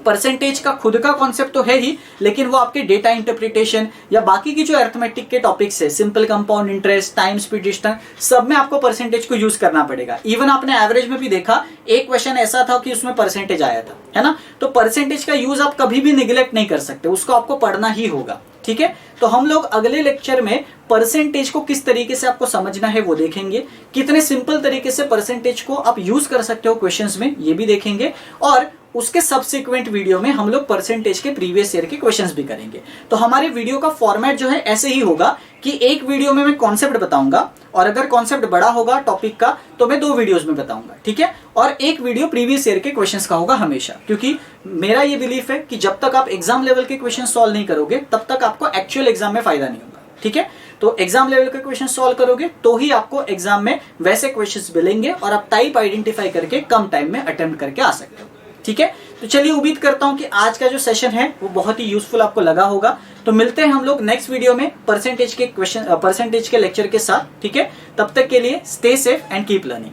परसेंटेज का खुद का कॉन्सेप्ट तो है ही, लेकिन वो आपके डेटा इंटरप्रिटेशन या बाकी की जो अरिथमेटिक के टॉपिक्स है, simple compound interest, time, speed, distance, सब में आपको परसेंटेज को यूज करना पड़ेगा। इवन आपने एवरेज में भी देखा एक क्वेश्चन ऐसा था कि उसमें परसेंटेज आया था, है ना। तो परसेंटेज का यूज आप कभी भी निगलेक्ट नहीं कर सकते, उसको आपको पढ़ना ही होगा, ठीक है। तो हम लोग अगले लेक्चर में परसेंटेज को किस तरीके से आपको समझना है वो देखेंगे, कितने सिंपल तरीके से परसेंटेज को आप यूज कर सकते हो क्वेश्चंस में, ये भी देखेंगे। और उसके सब्सिक्वेंट वीडियो में हम लोग परसेंटेज के प्रीवियस ईयर के क्वेश्चंस भी करेंगे। तो हमारे वीडियो का फॉर्मेट जो है ऐसे ही होगा कि एक वीडियो में मैं कॉन्सेप्ट बताऊंगा, और अगर कॉन्सेप्ट बड़ा होगा टॉपिक का तो मैं 2 वीडियोस में बताऊंगा, ठीक है। और एक वीडियो प्रीवियस ईयर के क्वेश्चंस का होगा हमेशा, क्योंकि मेरा ये बिलीफ है कि जब तक आप एग्जाम लेवल के क्वेश्चन सॉल्व नहीं करोगे तब तक आपको एक्चुअल एग्जाम में फायदा नहीं होगा, ठीक है। तो एग्जाम लेवल के क्वेश्चन सॉल्व करोगे तो ही आपको एग्जाम में वैसे क्वेश्चंस मिलेंगे और आप टाइप आइडेंटिफाई करके कम टाइम में अटेम्प्ट करके आ सकते हो, ठीक है। तो चलिए उम्मीद करता हूं कि आज का जो सेशन है वो बहुत ही यूजफुल आपको लगा होगा। तो मिलते हैं हम लोग नेक्स्ट वीडियो में परसेंटेज के लेक्चर के साथ, ठीक है। तब तक के लिए stay safe and keep learning.